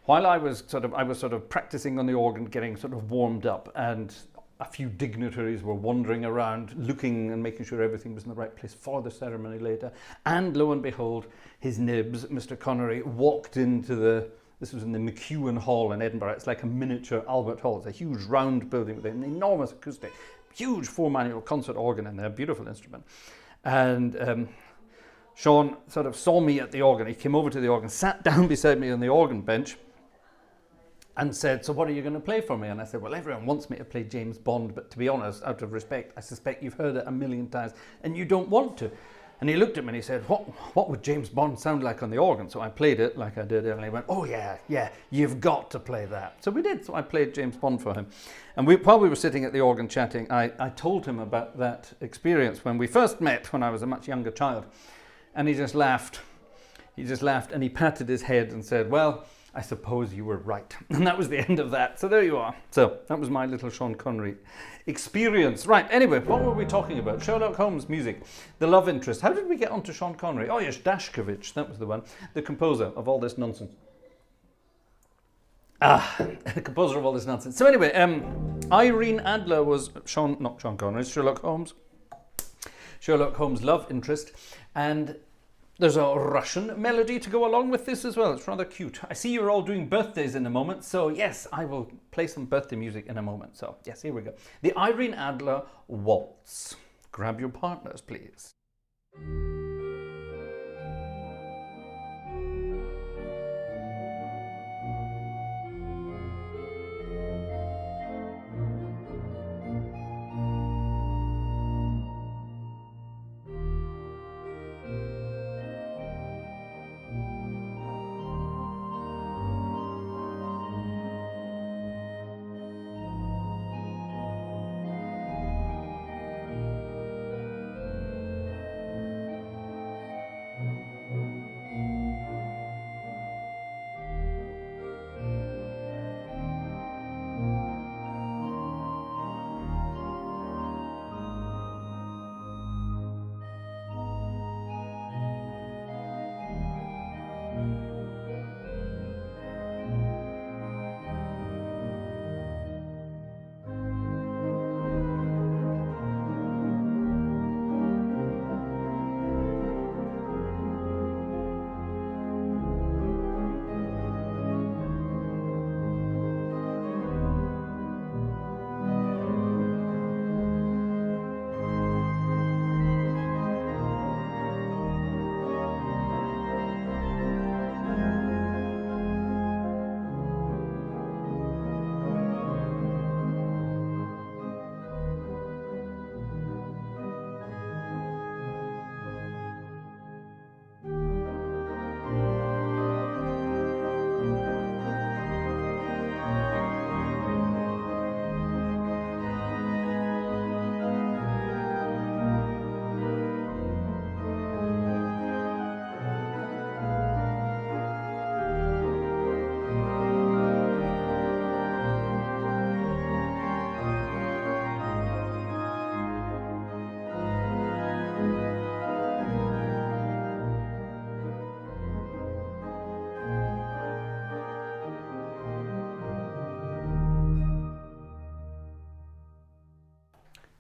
while I was sort of practicing on the organ, getting sort of warmed up, and a few dignitaries were wandering around, looking and making sure everything was in the right place for the ceremony later, and lo and behold, his nibs, Mr. Connery, walked into the This was in the McEwen Hall in Edinburgh. It's like a miniature Albert Hall. It's a huge round building with an enormous acoustic, huge 4-manual concert organ in there, beautiful instrument. And Sean sort of saw me at the organ. He came over to the organ, sat down beside me on the organ bench and said, so what are you going to play for me? And I said, well, everyone wants me to play James Bond, but to be honest, out of respect, I suspect you've heard it a million times and you don't want to. And he looked at me and he said, what would James Bond sound like on the organ? So I played it like I did, and he went, oh yeah, you've got to play that. So we did. So I played James Bond for him. And while we were sitting at the organ chatting, I told him about that experience when we first met, when I was a much younger child. And he just laughed. He just laughed and he patted his head and said, well, I suppose you were right. And that was the end of that. So there you are. So that was my little Sean Connery experience. Right, anyway, what were we talking about? Sherlock Holmes music, the love interest. How did we get onto Sean Connery? Oh yes, Dashkovich, that was the one. The composer of all this nonsense. The composer of all this nonsense. So anyway, Irene Adler was not Sean Connery, Sherlock Holmes. Sherlock Holmes' love interest. And there's a Russian melody to go along with this as well. It's rather cute. I see you're all doing birthdays in a moment. So yes, I will play some birthday music in a moment. So yes, here we go. The Irene Adler Waltz. Grab your partners, please.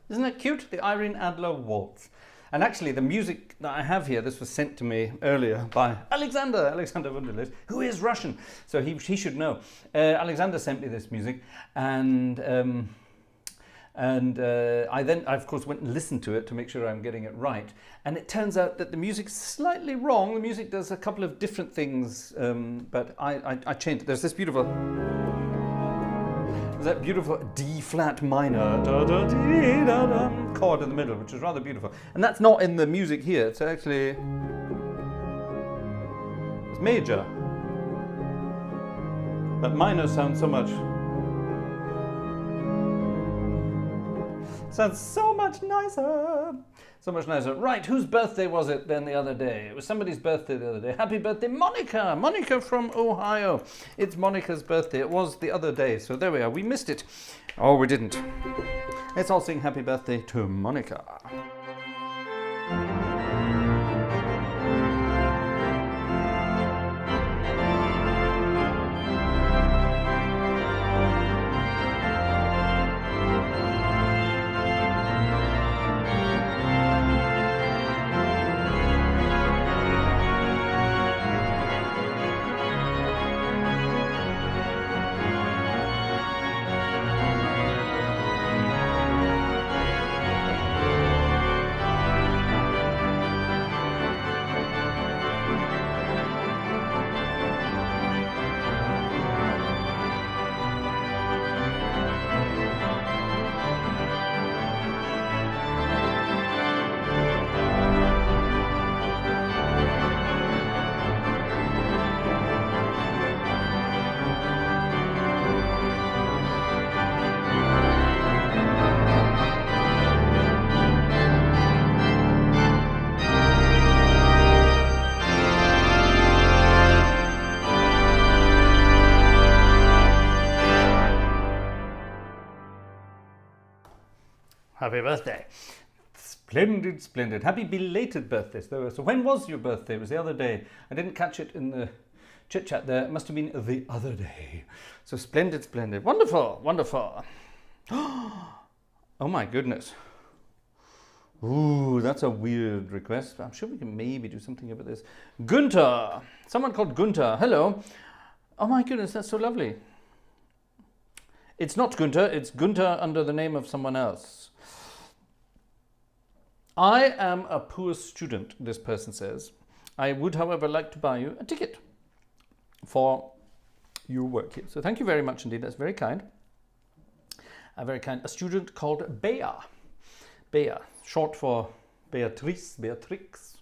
Isn't that cute? The Irene Adler Waltz. And actually the music that I have here, this was sent to me earlier by Alexander Wunderlich, who is Russian, so he should know. Alexander sent me this music, and I of course went and listened to it to make sure I'm getting it right. And it turns out that the music's slightly wrong. The music does a couple of different things, but I changed it. There's this beautiful... that beautiful D flat minor chord in the middle, which is rather beautiful. And that's not in the music here. It's actually... it's major. But minor sounds so much... sounds so much nicer. So much nicer. Right, whose birthday was it then the other day? It was somebody's birthday the other day. Happy birthday, Monica! Monica from Ohio. It's Monica's birthday. It was the other day. So there we are. We missed it. Oh, we didn't. Let's all sing happy birthday to Monica. Happy birthday. Splendid, splendid. Happy belated birthday. So when was your birthday? It was the other day. I didn't catch it in the chit chat there. It must have been the other day. So splendid, splendid. Wonderful, wonderful. Oh my goodness. Ooh, that's a weird request. I'm sure we can maybe do something about this. Gunter. Someone called Gunter. Hello. Oh my goodness, that's so lovely. It's not Gunter, it's Gunter under the name of someone else. I am a poor student, this person says. I would, however, like to buy you a ticket for your work here. So thank you very much indeed. That's very kind. Very kind. A student called Bea. Bea, short for Beatrice, Beatrix,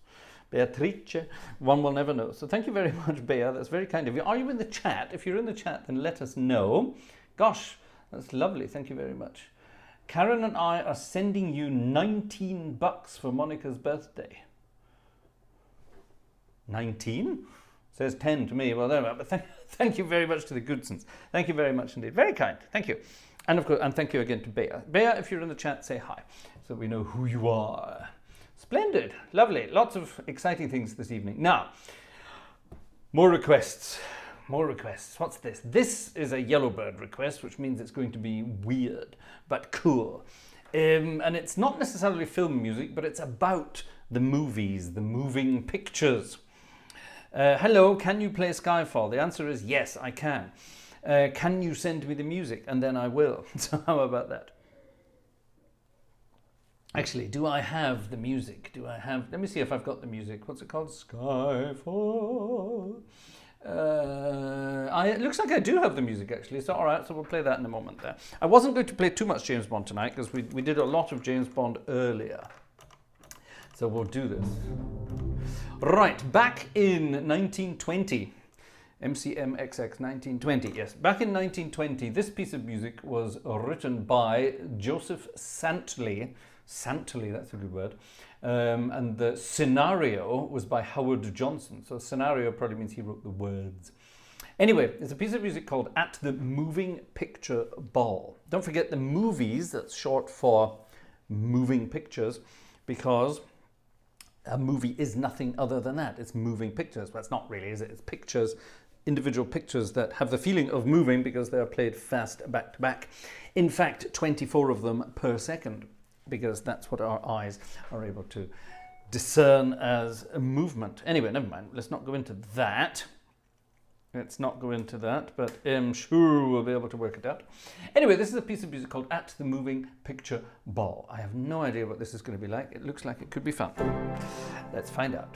Beatrice. One will never know. So thank you very much, Bea. That's very kind of you. Are you in the chat? If you're in the chat, then let us know. Gosh, that's lovely. Thank you very much. Karen and I are sending you $19 for Monica's birthday. 19? Says 10 to me. Well, there we are. But thank you very much to the Goodsons. Thank you very much indeed. Very kind. Thank you. And of course, and thank you again to Bea. Bea, if you're in the chat, say hi, so we know who you are. Splendid. Lovely. Lots of exciting things this evening. Now, more requests. More requests. What's this? This is a Yellowbird request, which means it's going to be weird, but cool. And it's not necessarily film music, but it's about the movies, the moving pictures. Hello, can you play Skyfall? The answer is yes, I can. Can you send me the music? And then I will. So how about that? Actually, do I have the music? Do I have... Let me see if I've got the music. What's it called? Skyfall. It looks like I do have the music actually, so alright, so we'll play that in a moment there. I wasn't going to play too much James Bond tonight because we did a lot of James Bond earlier. So we'll do this. Right, back in 1920, MCMXX 1920, yes. Back in 1920, this piece of music was written by Joseph Santley. Santley, that's a good word. And the scenario was by Howard Johnson. So scenario probably means he wrote the words. Anyway, it's a piece of music called At the Moving Picture Ball. Don't forget the movies, that's short for moving pictures, because a movie is nothing other than that. It's moving pictures. Well, it's not really, is it? It's pictures, individual pictures that have the feeling of moving because they are played fast back to back. In fact, 24 of them per second, because that's what our eyes are able to discern as a movement. Anyway, never mind. Let's not go into that. Let's not go into that, but I'm sure we'll be able to work it out. Anyway, this is a piece of music called At the Moving Picture Ball. I have no idea what this is going to be like. It looks like it could be fun. Let's find out.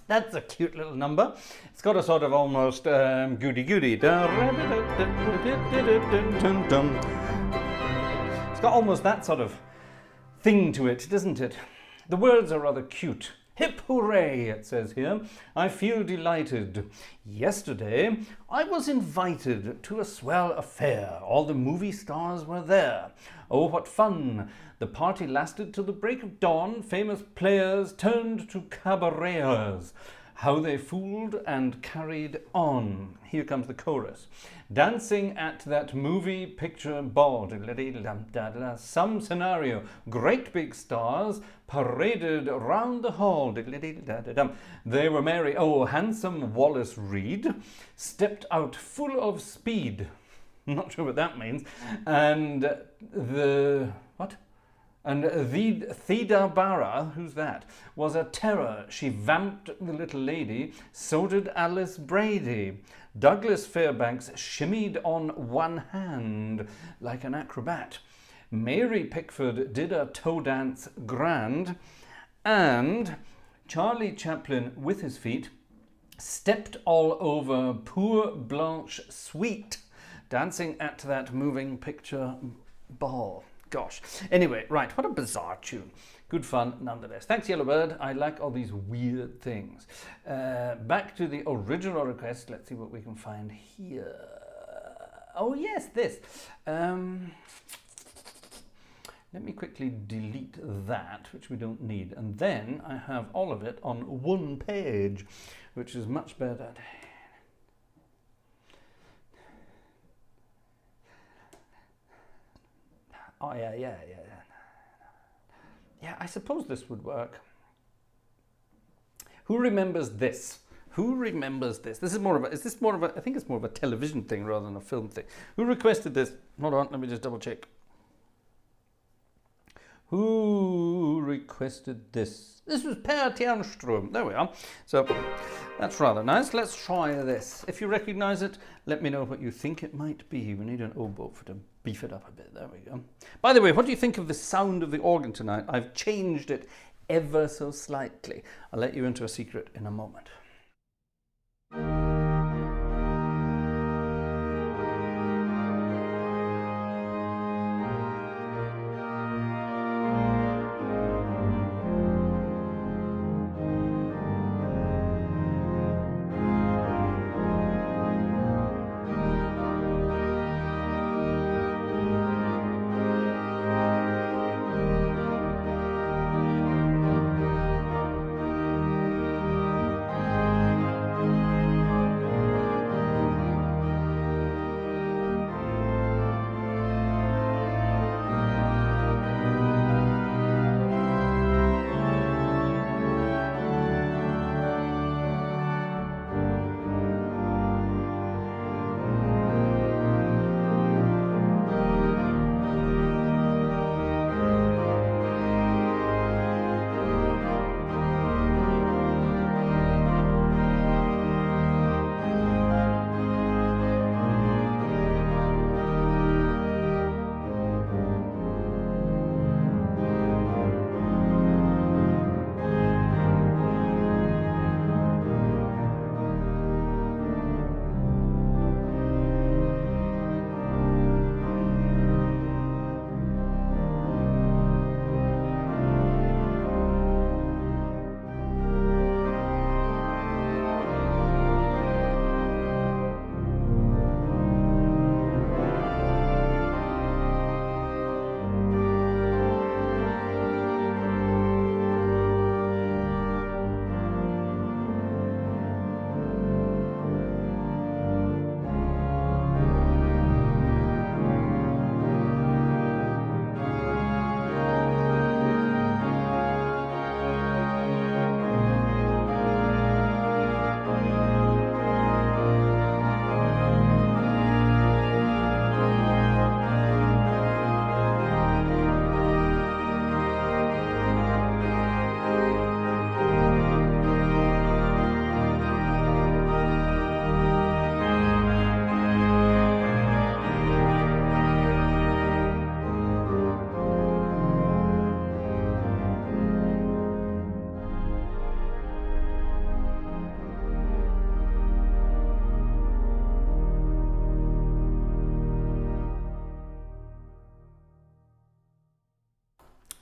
That's a cute little number. It's got a sort of almost goody-goody. It's got almost that sort of thing to it, doesn't it? The words are rather cute. Hip hooray, it says here. I feel delighted. Yesterday, I was invited to a swell affair. All the movie stars were there. Oh, what fun. The party lasted till the break of dawn. Famous players turned to cabareters. How they fooled and carried on. Here comes the chorus. Dancing at that movie picture ball. Some scenario. Great big stars paraded round the hall. They were merry. Oh, handsome Wallace Reed stepped out full of speed. Not sure what that means. And the... what? And the Theda Barra, who's that, was a terror. She vamped the little lady, so did Alice Brady. Douglas Fairbanks shimmied on one hand like an acrobat. Mary Pickford did a toe dance grand. And Charlie Chaplin, with his feet, stepped all over poor Blanche Sweet, dancing at that moving picture ball. Gosh. Anyway, right, what a bizarre tune. Good fun nonetheless. Thanks, Yellowbird. I like all these weird things. Back to the original request. Let's see what we can find here. Oh, yes, this. Let me quickly delete that, which we don't need. And then I have all of it on one page, which is much better. Oh, yeah. Yeah, I suppose this would work. Who remembers this? Who remembers this? This is more of a, is this more of a, I think it's more of a television thing rather than a film thing. Who requested this? Hold on, let me just double check. Who requested this? This was Per Tjernström. There we are. So that's rather nice. Let's try this. If you recognize it, let me know what you think it might be. We need an oboe to beef it up a bit. There we go. By the way, what do you think of the sound of the organ tonight? I've changed it ever so slightly. I'll let you into a secret in a moment.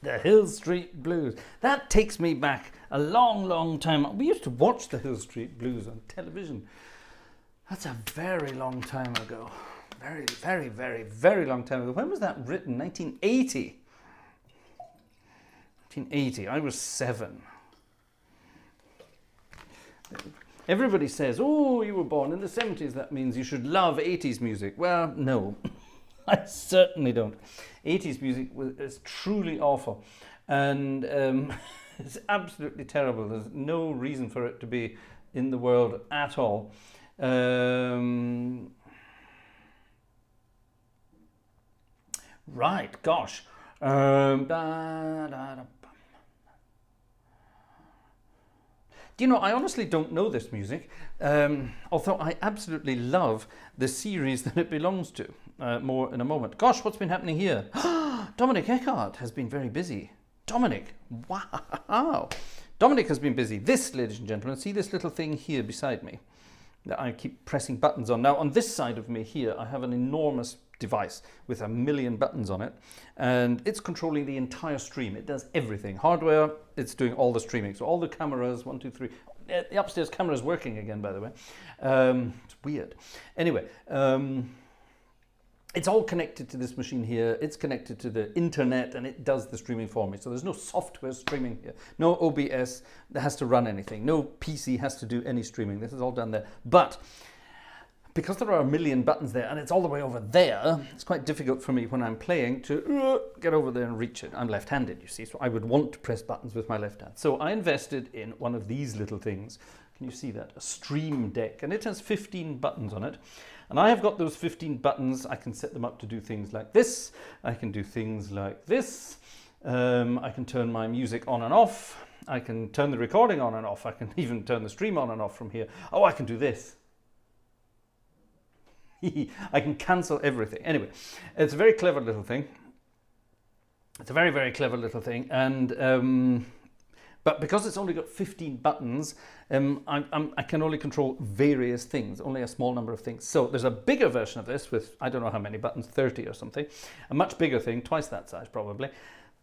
The Hill Street Blues. That takes me back a long, long time. We used to watch the Hill Street Blues on television. That's a very long time ago. Very, very, very, very long time ago. When was that written? 1980. 1980. I was 7. Everybody says, oh, you were born in the 70s. That means you should love 80s music. Well, no. I certainly don't. 80s music is truly awful. And it's absolutely terrible. There's no reason for it to be in the world at all. Right, gosh. Do you know, I honestly don't know this music, although I absolutely love the series that it belongs to. More in a moment. Gosh, what's been happening here? Dominic Eckhart has been very busy. Dominic, wow. Dominic has been busy. This, ladies and gentlemen, see this little thing here beside me that I keep pressing buttons on. Now, on this side of me here, I have an enormous device with 1 million buttons on it, and it's controlling the entire stream. It does everything. Hardware, it's doing all the streaming. So all the cameras, 1, 2, 3. The upstairs camera is working again, by the way. It's weird. Anyway, it's all connected to this machine here. It's connected to the internet, and it does the streaming for me. So there's no software streaming here. No OBS that has to run anything. No PC has to do any streaming. This is all done there. But because there are 1 million buttons there, and it's all the way over there, it's quite difficult for me when I'm playing to get over there and reach it. I'm left-handed, you see, so I would want to press buttons with my left hand. So I invested in one of these little things. Can you see that? A stream deck, and it has 15 buttons on it. And I have got those 15 buttons. I can set them up to do things like this. I can do things like this. I can turn my music on and off. I can turn the recording on and off. I can even turn the stream on and off from here. Oh, I can do this. I can cancel everything. Anyway, it's a very clever little thing. It's a very, very clever little thing. And but because it's only got 15 buttons, I can only control various things, only a small number of things. So there's a bigger version of this with, I don't know how many buttons, 30 or something. A much bigger thing, twice that size probably.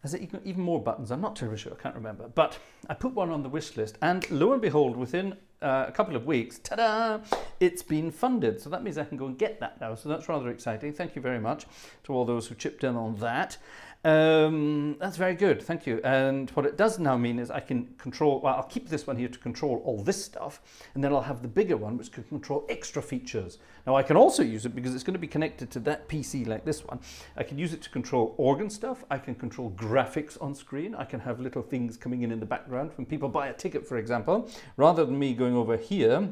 Has it even more buttons? I'm not terribly sure, I can't remember. But I put one on the wish list, and lo and behold, within a couple of weeks, ta-da, it's been funded. So that means I can go and get that now. So that's rather exciting. Thank you very much to all those who chipped in on that. That's very good, thank you. And what it does now mean is I can control, well, I'll keep this one here to control all this stuff, and then I'll have the bigger one which can control extra features. Now I can also use it because it's going to be connected to that PC like this one. I can use it to control organ stuff. I can control graphics on screen. I can have little things coming in the background when people buy a ticket, for example. Rather than me going over here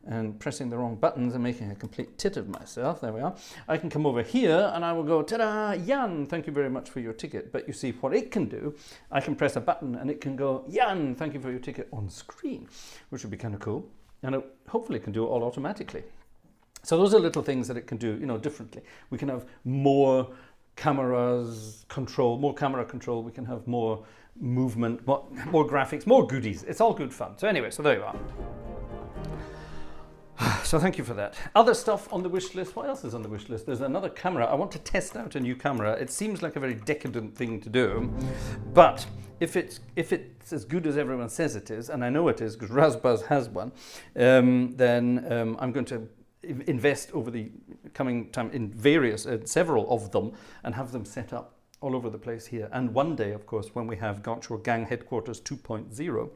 and pressing the wrong buttons and making a complete tit of myself, there we are, I can come over here and I will go, ta-da, Jan, thank you very much for your ticket. But you see what it can do, I can press a button and it can go, Jan, thank you for your ticket on screen, which would be kind of cool. And it hopefully can do it all automatically. So those are little things that it can do, you know, differently. We can have more cameras control, more camera control, we can have more movement, more graphics, more goodies. It's all good fun. So anyway, so there you are. So thank you for that. Other stuff on the wish list. What else is on the wish list? There's another camera. I want to test out a new camera. It seems like a very decadent thing to do, but if it's as good as everyone says it is, and I know it is because Razbaz has one, then I'm going to invest over the coming time in various, several of them, and have them set up all over the place here. And one day, of course, when we have Gartshore Gang Headquarters 2.0,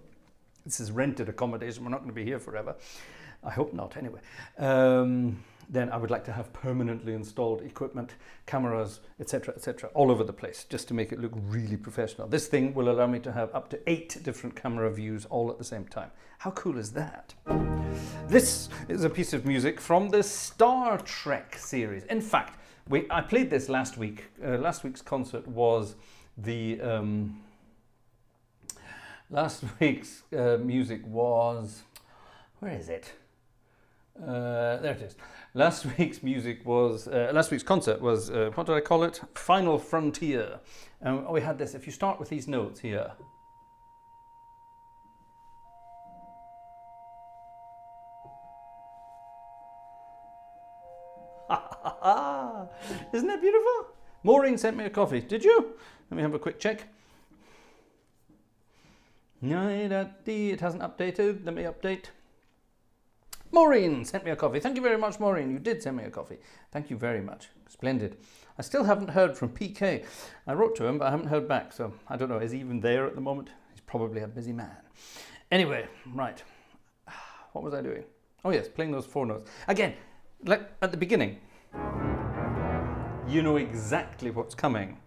this is rented accommodation. We're not going to be here forever. I hope not, anyway. Then I would like to have permanently installed equipment, cameras, etc., all over the place, just to make it look really professional. This thing will allow me to have up to 8 different camera views all at the same time. How cool is that? This is a piece of music from the Star Trek series. In fact, I played this last week. Last week's concert was the... last week's music was... Where is it? There it is. Last week's music was, last week's concert was, what did I call it? Final Frontier. And we had this, if you start with these notes here. Isn't that beautiful? Maureen sent me a coffee. Did you? Let me have a quick check. It hasn't updated. Let me update. Maureen sent me a coffee. Thank you very much, Maureen. You did send me a coffee. Thank you very much. Splendid. I still haven't heard from PK. I wrote to him, but I haven't heard back. So I don't know. Is he even there at the moment? He's probably a busy man. Anyway, right. What was I doing? Oh, yes, playing those 4 notes. Again, like at the beginning, you know exactly what's coming.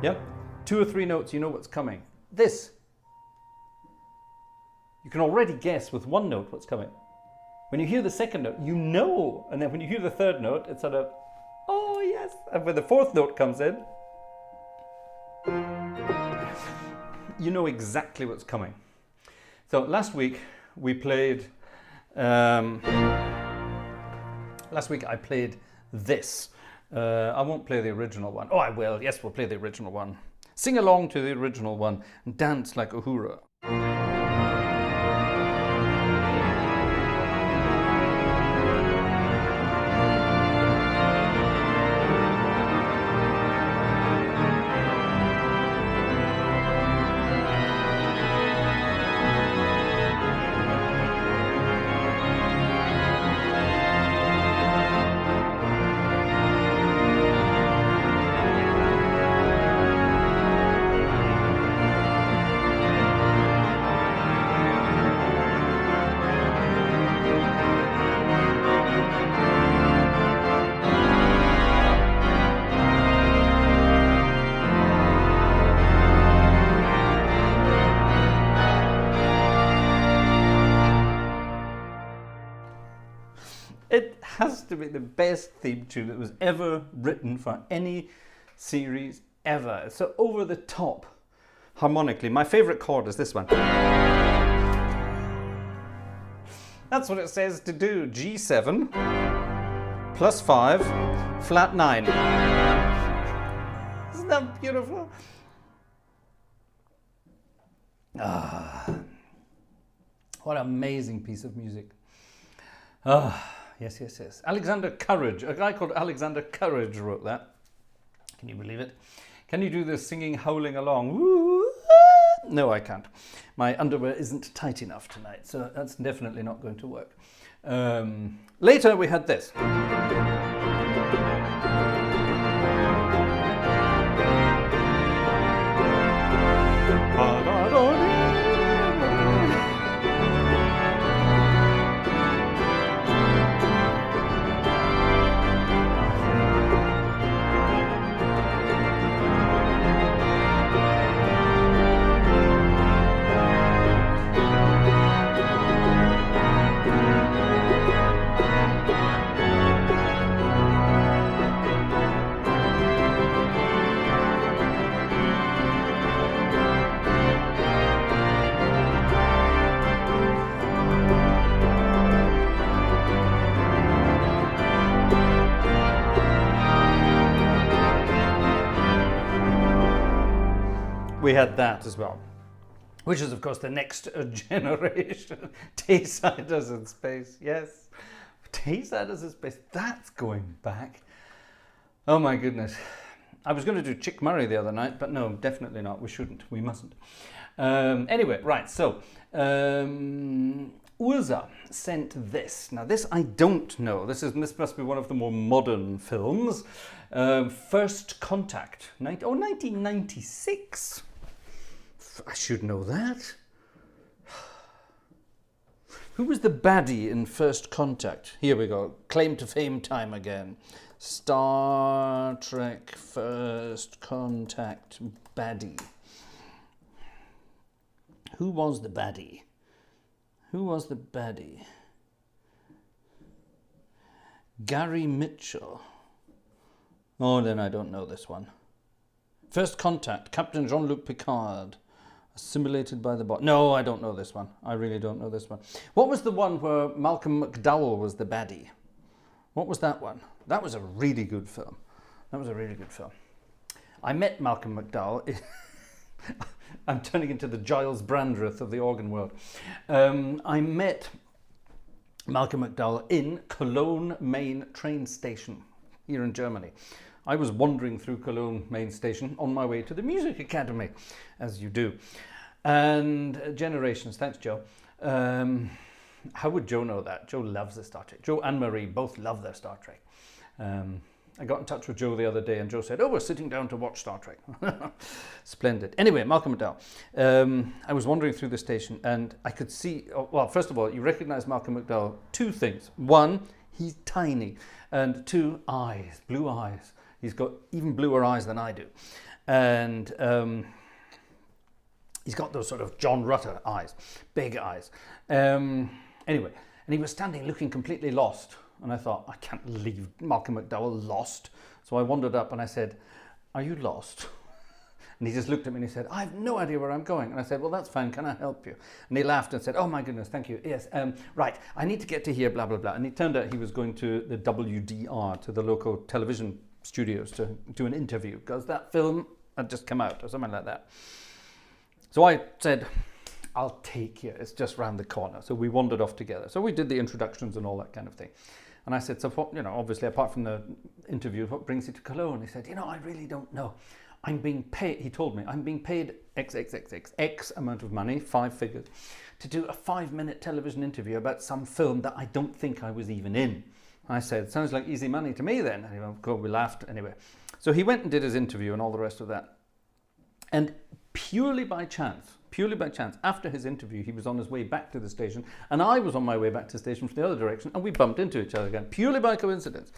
Yep. 2 or 3 notes, you know what's coming. This, you can already guess with 1 note what's coming. When you hear the 2nd note, you know. And then when you hear the 3rd note, it's sort of, oh yes. And when the 4th note comes in, you know exactly what's coming. So last week we played, last week I played this. I won't play the original one. Oh, I will. Yes, we'll play the original one. Sing along to the original one and dance like Uhura. It has to be the best theme tune that was ever written for any series ever. It's so over the top harmonically. My favourite chord is this one. That's what it says to do. G7 plus 5 flat 9. Isn't that beautiful? Ah, what an amazing piece of music. Ah. Yes, yes, yes. Alexander Courage, a guy called Alexander Courage wrote that. Can you believe it? Can you do the singing, howling along? Woo! No, I can't. My underwear isn't tight enough tonight, so that's definitely not going to work. Later we had this. We had that as well, which is of course the next generation. Taysiders in space, yes. Taysiders in space, that's going back. Oh my goodness. I was going to do Chick Murray the other night, but no, definitely not. We shouldn't, we mustn't. Anyway, right, so Urza sent this. Now this I don't know. This must be one of the more modern films. First Contact, 1996. I should know that. Who was the baddie in First Contact? Here we go. Claim to fame time again. Star Trek First Contact baddie. Who was the baddie? Who was the baddie? Gary Mitchell. Oh, then I don't know this one. First Contact, Captain Jean-Luc Picard. Assimilated by the bot. No, I don't know this one. I really don't know this one. What was the one where Malcolm McDowell was the baddie? What was that one? That was a really good film. That was a really good film. I met Malcolm McDowell. I'm turning into the Giles Brandreth of the organ world. I met Malcolm McDowell in Cologne main train station here in Germany. I was wandering through Cologne main station on my way to the Music Academy, as you do. And Generations, thanks Joe. How would Joe know that? Joe loves the Star Trek. Joe and Marie both love their Star Trek. I got in touch with Joe the other day and Joe said, oh, we're sitting down to watch Star Trek. Splendid. Anyway, Malcolm McDowell. I was wandering through the station and I could see, well, first of all, you recognize Malcolm McDowell, two things. One, he's tiny. And two, eyes, blue eyes. He's got even bluer eyes than I do. And he's got those sort of John Rutter eyes, big eyes. Anyway, and he was standing looking completely lost. And I thought, I can't leave Malcolm McDowell lost. So I wandered up and I said, are you lost? And he just looked at me and he said, I have no idea where I'm going. And I said, well, that's fine. Can I help you? And he laughed and said, oh my goodness, thank you. Yes, right. I need to get to here, blah, blah, blah. And it turned out he was going to the WDR, to the local television studios to do an interview because that film had just come out or something like that. So I said, I'll take you. It's just round the corner. So we wandered off together. So we did the introductions and all that kind of thing. And I said, so what, obviously apart from the interview, what brings you to Cologne? He said, I really don't know. I'm being paid, he told me, I'm being paid X amount of money, 5 figures, to do a 5-minute television interview about some film that I don't think I was even in. I said, sounds like easy money to me then. And of course we laughed anyway. So he went and did his interview and all the rest of that. And purely by chance, after his interview, he was on his way back to the station and I was on my way back to the station from the other direction and we bumped into each other again, purely by coincidence.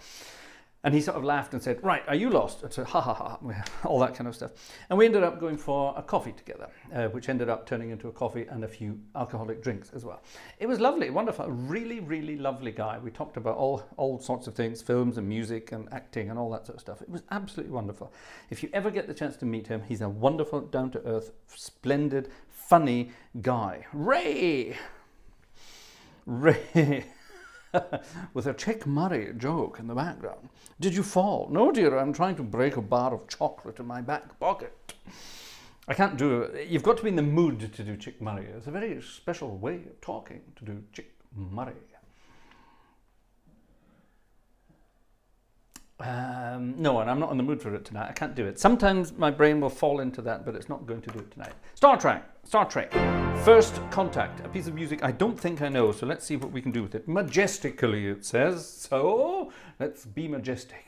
And he sort of laughed and said, right, are you lost? I said, ha ha ha, all that kind of stuff. And we ended up going for a coffee together, which ended up turning into a coffee and a few alcoholic drinks as well. It was lovely, wonderful, a really, really lovely guy. We talked about all sorts of things, films and music and acting and all that sort of stuff. It was absolutely wonderful. If you ever get the chance to meet him, he's a wonderful, down-to-earth, splendid, funny guy. Ray! With a Chick Murray joke in the background. Did you fall? No, dear, I'm trying to break a bar of chocolate in my back pocket. I can't do it. You've got to be in the mood to do Chick Murray. It's a very special way of talking to do Chick Murray. No, and I'm not in the mood for it tonight. I can't do it. Sometimes my brain will fall into that, but it's not going to do it tonight. Star Trek. First Contact, a piece of music I don't think I know, so let's see what we can do with it. Majestically, it says. So, let's be majestic.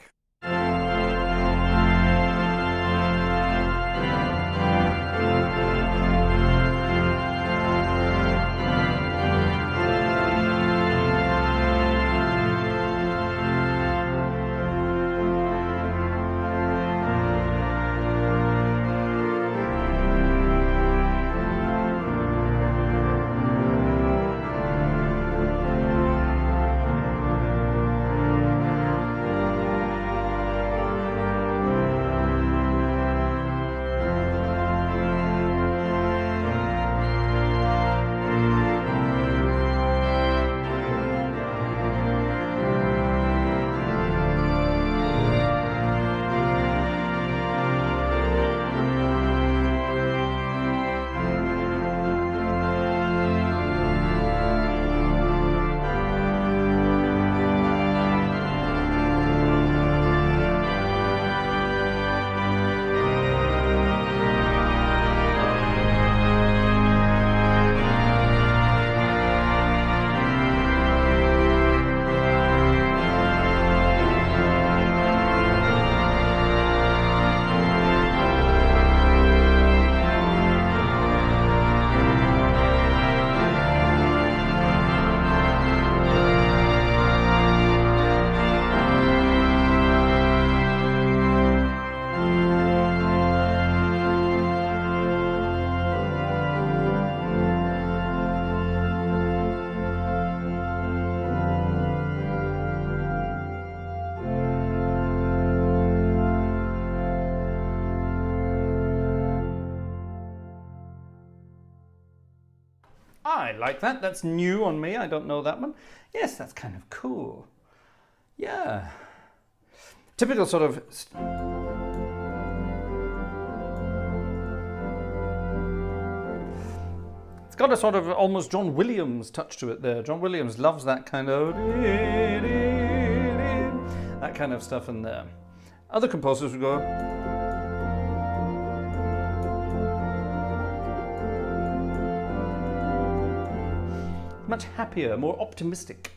I like that. That's new on me. I don't know that one. Yes, that's kind of cool. Yeah. Typical sort of... It's got a sort of almost John Williams touch to it there. John Williams loves that kind of... that kind of stuff in there. Other composers would go, much happier, more optimistic.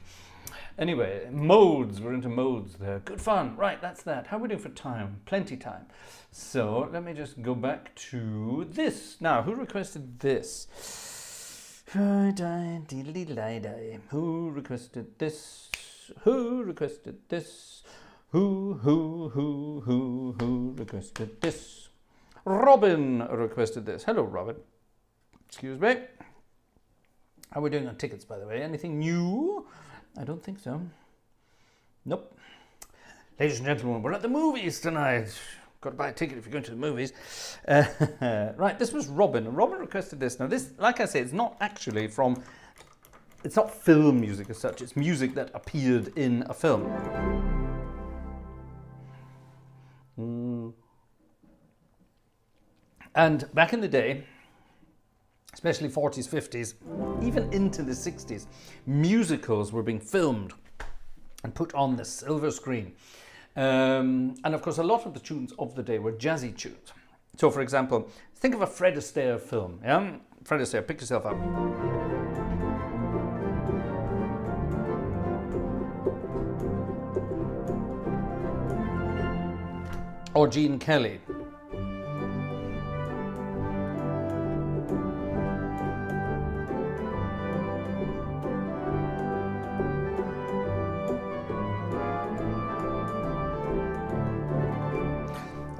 Anyway, modes, we're into modes there. Good fun. Right, that's that. How are we doing for time? Plenty time. So let me just go back to this. Now, who requested this? Who requested this? Who requested this? Who requested this? Robin requested this. Hello, Robin. Excuse me. How are we doing on tickets, by the way? Anything new? I don't think so. Nope. Ladies and gentlemen, we're at the movies tonight. Got to buy a ticket if you're going to the movies. Right, this was Robin. Robin requested this. Now this, like I say, it's not actually from, it's not film music as such. It's music that appeared in a film. And back in the day, especially 40s, 50s, even into the 60s, musicals were being filmed and put on the silver screen. And of course, a lot of the tunes of the day were jazzy tunes. So for example, think of a Fred Astaire film. Yeah? Fred Astaire, pick yourself up. Or Gene Kelly.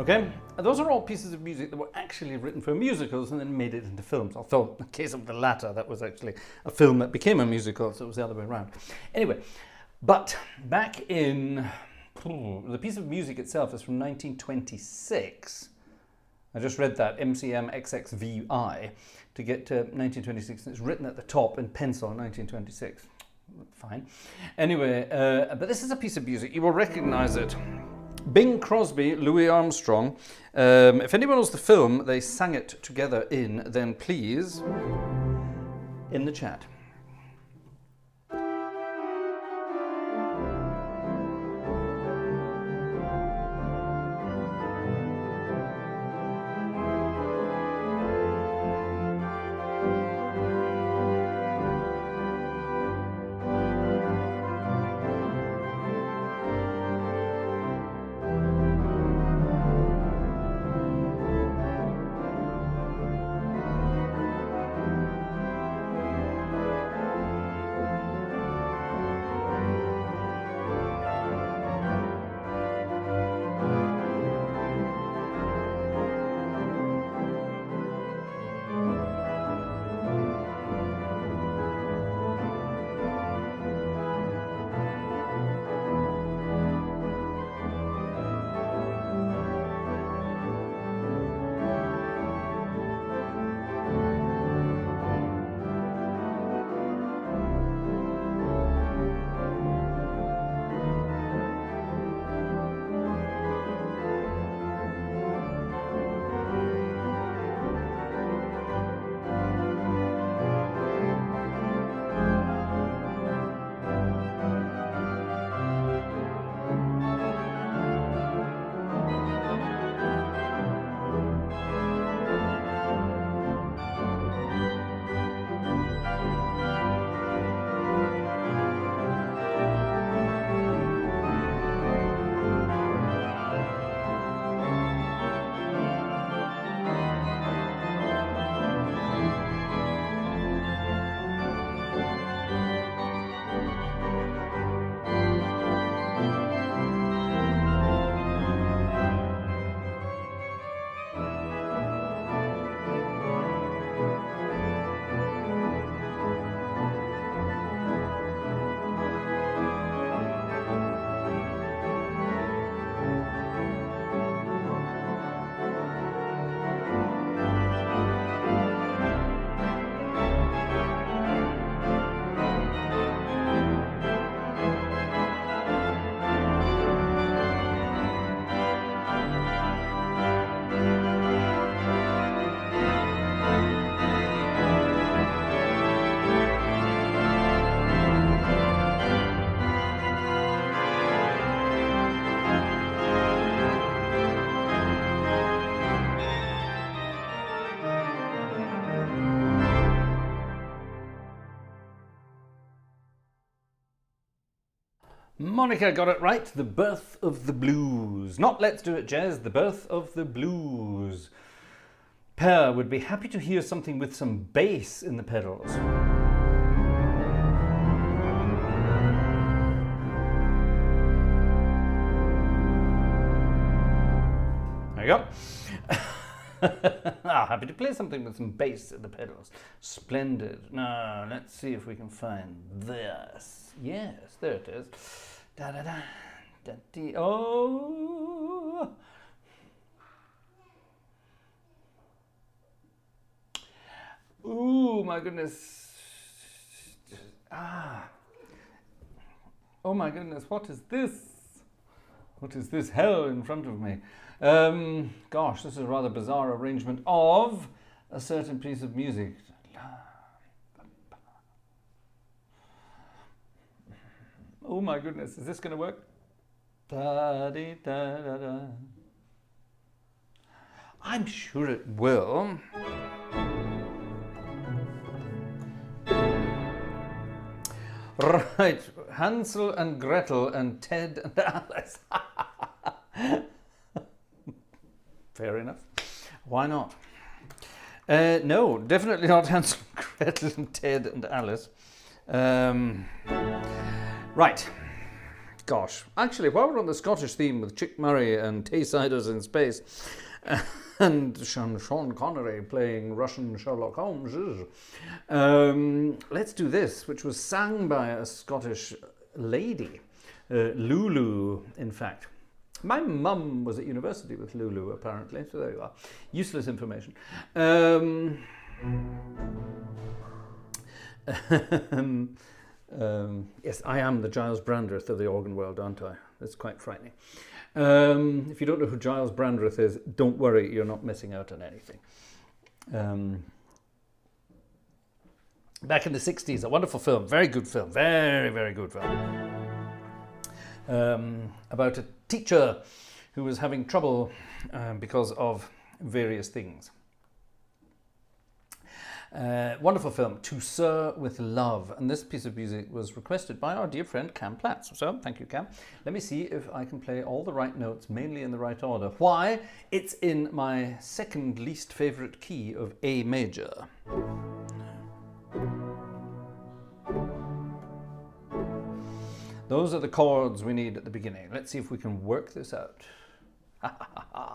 Okay, and those are all pieces of music that were actually written for musicals and then made it into films. Although, in the case of the latter, that was actually a film that became a musical, so it was the other way around. Anyway, but back in, the piece of music itself is from 1926. I just read that, MCM XXVI, to get to 1926. It's written at the top in pencil, 1926. Fine. Anyway, but this is a piece of music. You will recognize it. Bing Crosby, Louis Armstrong. If anyone knows the film they sang it together in, then please, in the chat. Monica got it right. The Birth of the Blues. Not Let's Do It Jazz, The Birth of the Blues. Per would be happy to hear something with some bass in the pedals. There you go. Happy to play something with some bass in the pedals. Splendid. Now, let's see if we can find this. Yes, there it is. Da da da. Da dee. Oh. Ooh, my goodness. Oh my goodness, what is this? What is this hell in front of me? Gosh, this is a rather bizarre arrangement of a certain piece of music. Oh my goodness, is this going to work? Da-dee-da-da-da. I'm sure it will. Right, Hansel and Gretel and Ted and Alice. Fair enough. Why not? No, definitely not Hansel and Gretel and Ted and Alice. Right. Gosh. Actually, while we're on the Scottish theme with Chick Murray and Tay-Siders in space and Sean Connery playing Russian Sherlock Holmes, let's do this, which was sang by a Scottish lady, Lulu, in fact. My mum was at university with Lulu, apparently, so there you are. Useless information. Yes, I am the Giles Brandreth of the organ world, aren't I? That's quite frightening. If you don't know who Giles Brandreth is, don't worry, you're not missing out on anything. Back in the 60s, a wonderful film, very good film, very, very good film. About a teacher who was having trouble because of various things. Wonderful film, To Sir with Love, and this piece of music was requested by our dear friend Cam Platts. So thank you, Cam. Let me see if I can play all the right notes, mainly in the right order. Why? It's in my second least favorite key of A major. Those are the chords we need at the beginning. Let's see if we can work this out. Ha ha ha ha.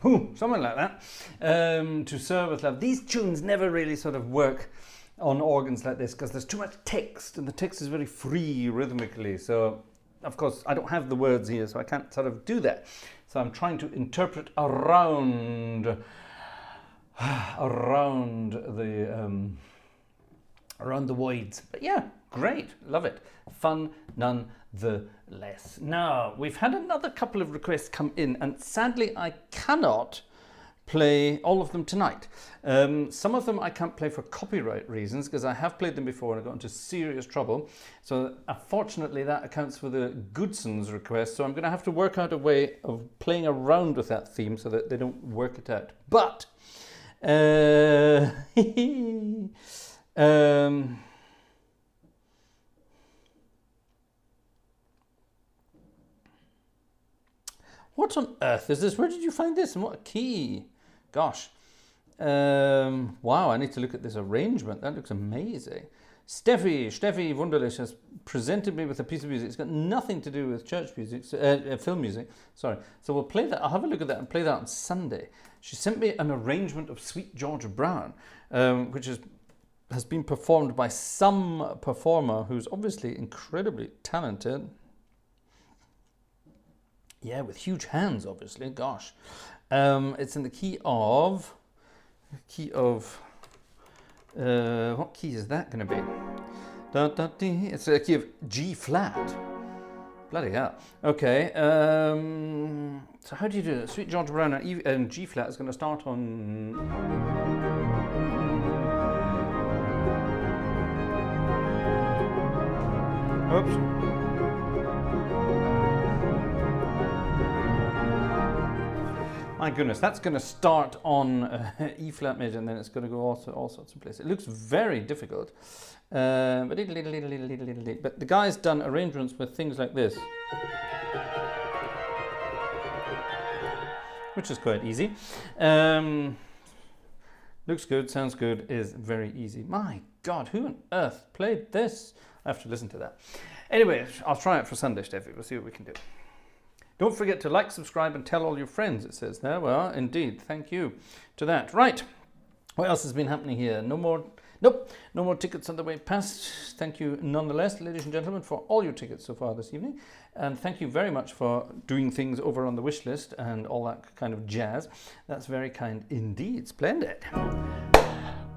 Something like that. To serve with love. These tunes never really sort of work on organs like this because there's too much text and the text is very free rhythmically. So, of course, I don't have the words here, so I can't sort of do that. So I'm trying to interpret around the voids. But yeah, great, love it. Fun nonetheless. Now, we've had another couple of requests come in, and sadly I cannot play all of them tonight. Some of them I can't play for copyright reasons because I have played them before and I got into serious trouble. So unfortunately that accounts for the Goodson's request. So I'm going to have to work out a way of playing around with that theme so that they don't work it out. But what on earth is this? Where did you find this and what a key? Gosh. Wow, I need to look at this arrangement. That looks amazing. Steffi Wunderlich has presented me with a piece of music. It's got nothing to do with church music, film music. Sorry. So we'll play that. I'll have a look at that and play that on Sunday. She sent me an arrangement of Sweet George Brown, which has been performed by some performer who's obviously incredibly talented. Yeah, with huge hands, obviously. Gosh. It's in the key of... what key is that going to be? It's a key of G flat. Bloody hell. Okay. So how do you do it? Sweet George Brown and G flat is going to start on... Oops. My goodness, that's going to start on E flat major and then it's going to go all sorts of places. It looks very difficult. But the guy's done arrangements with things like this, which is quite easy. Looks good, sounds good, is very easy. My God, who on earth played this? I have to listen to that. Anyway, I'll try it for Sunday, Steffi. We'll see what we can do. Don't forget to like, subscribe, and tell all your friends, it says there. Well, indeed. Thank you to that. Right. What else has been happening here? No more tickets on the way past. Thank you nonetheless, ladies and gentlemen, for all your tickets so far this evening. And thank you very much for doing things over on the wish list and all that kind of jazz. That's very kind indeed. Splendid.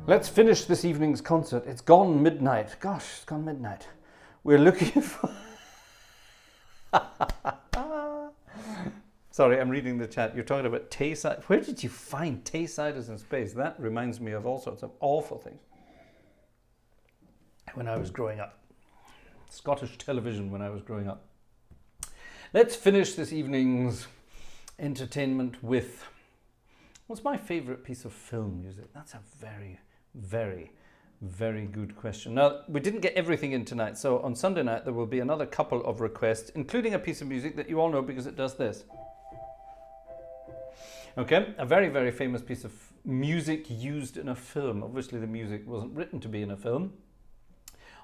Let's finish this evening's concert. It's gone midnight. Gosh, it's gone midnight. We're looking for... Sorry, I'm reading the chat. You're talking about Tayside. Where did you find Taysiders in space? That reminds me of all sorts of awful things. When I was growing up. Scottish television when I was growing up. Let's finish this evening's entertainment with... What's my favourite piece of film music? That's a very, very, very good question. Now, we didn't get everything in tonight, so on Sunday night there will be another couple of requests, including a piece of music that you all know because it does this. Okay, a very, very famous piece of music used in a film. Obviously the music wasn't written to be in a film.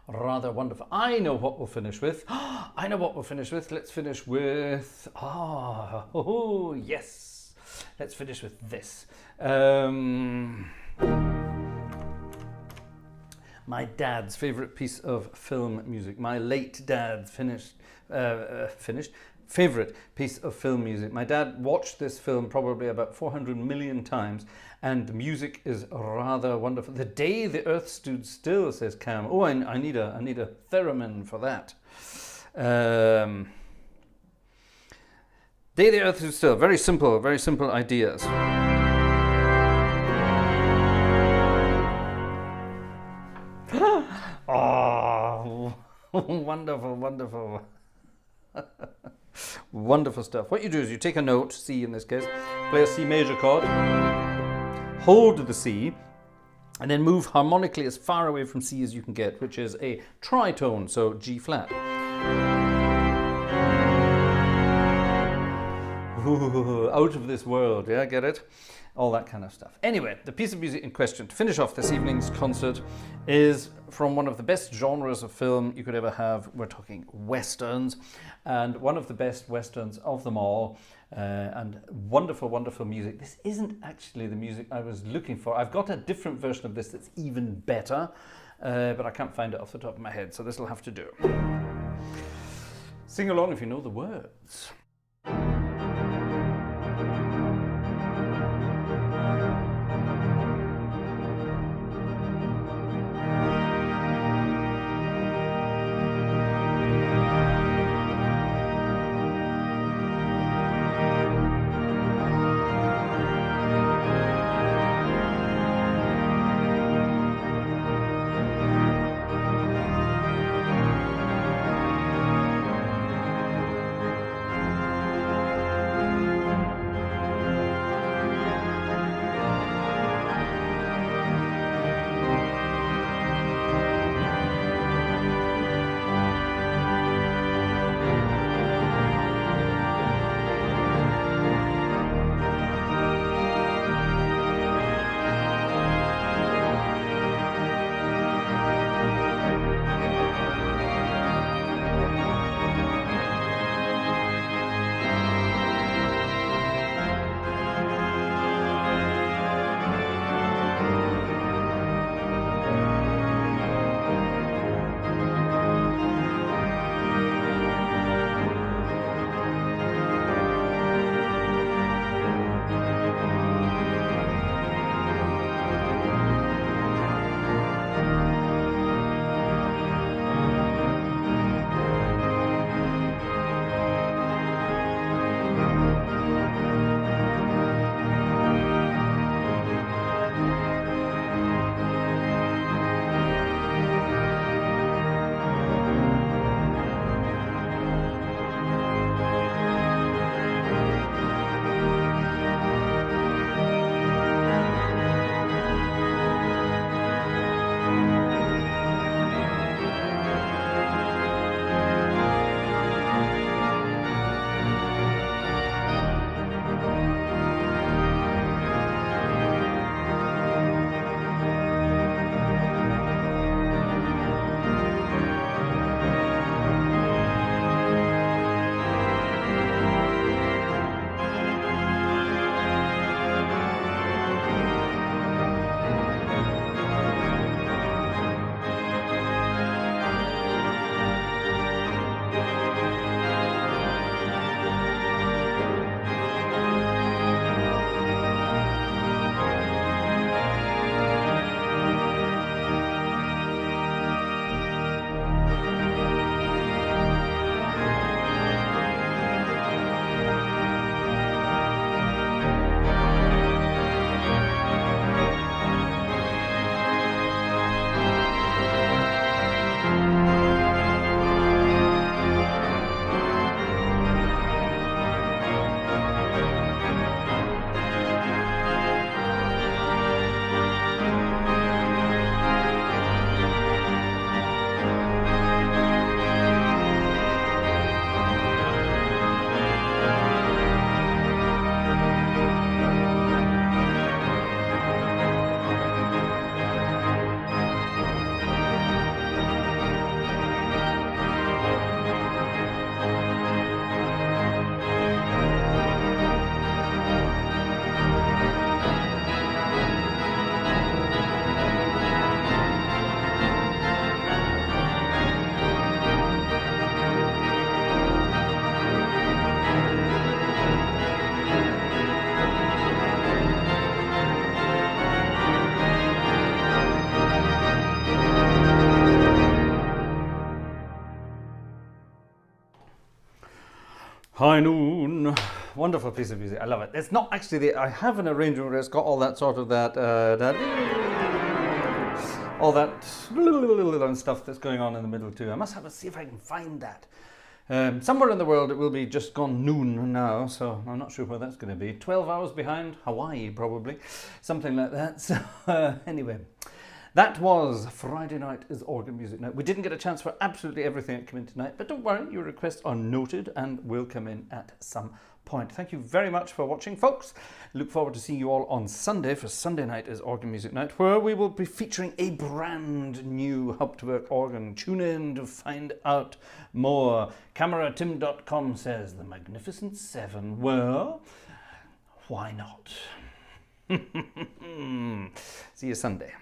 Rather wonderful. I know what we'll finish with. I know what we'll finish with. Let's finish with... Oh, yes. Let's finish with this. My dad's favourite piece of film music. My late dad's favourite piece of film music. My dad watched this film probably about 400 million times, and the music is rather wonderful. The Day the Earth Stood Still, says Cam. Oh, I need a theremin for that. Day the Earth Stood Still. Very simple ideas. Oh, wonderful, wonderful. Wonderful stuff. What you do is you take a note, C in this case, play a C major chord, hold the C, and then move harmonically as far away from C as you can get, which is a tritone, so G flat. Ooh, out of this world, yeah, get it? All that kind of stuff. Anyway, the piece of music in question to finish off this evening's concert is from one of the best genres of film you could ever have. We're talking westerns, and one of the best westerns of them all, and wonderful, wonderful music. This isn't actually the music I was looking for. I've got a different version of this that's even better, but I can't find it off the top of my head, so this will have to do. Sing along if you know the words. High Noon, wonderful piece of music. I love it. It's not actually I have an arrangement where it's got all that sort of all that stuff that's going on in the middle too. I must have to see if I can find that. Somewhere in the world it will be just gone noon now, so I'm not sure where that's going to be. 12 hours behind Hawaii, probably. Something like that. So anyway, That was Friday Night is Organ Music Night. We didn't get a chance for absolutely everything that came in tonight, but don't worry, your requests are noted and will come in at some point. Thank you very much for watching, folks. Look forward to seeing you all on Sunday for Sunday Night is Organ Music Night, where we will be featuring a brand new Hauptwerk organ. Tune in to find out more. CameraTim.com says the Magnificent Seven. Well, why not? See you Sunday.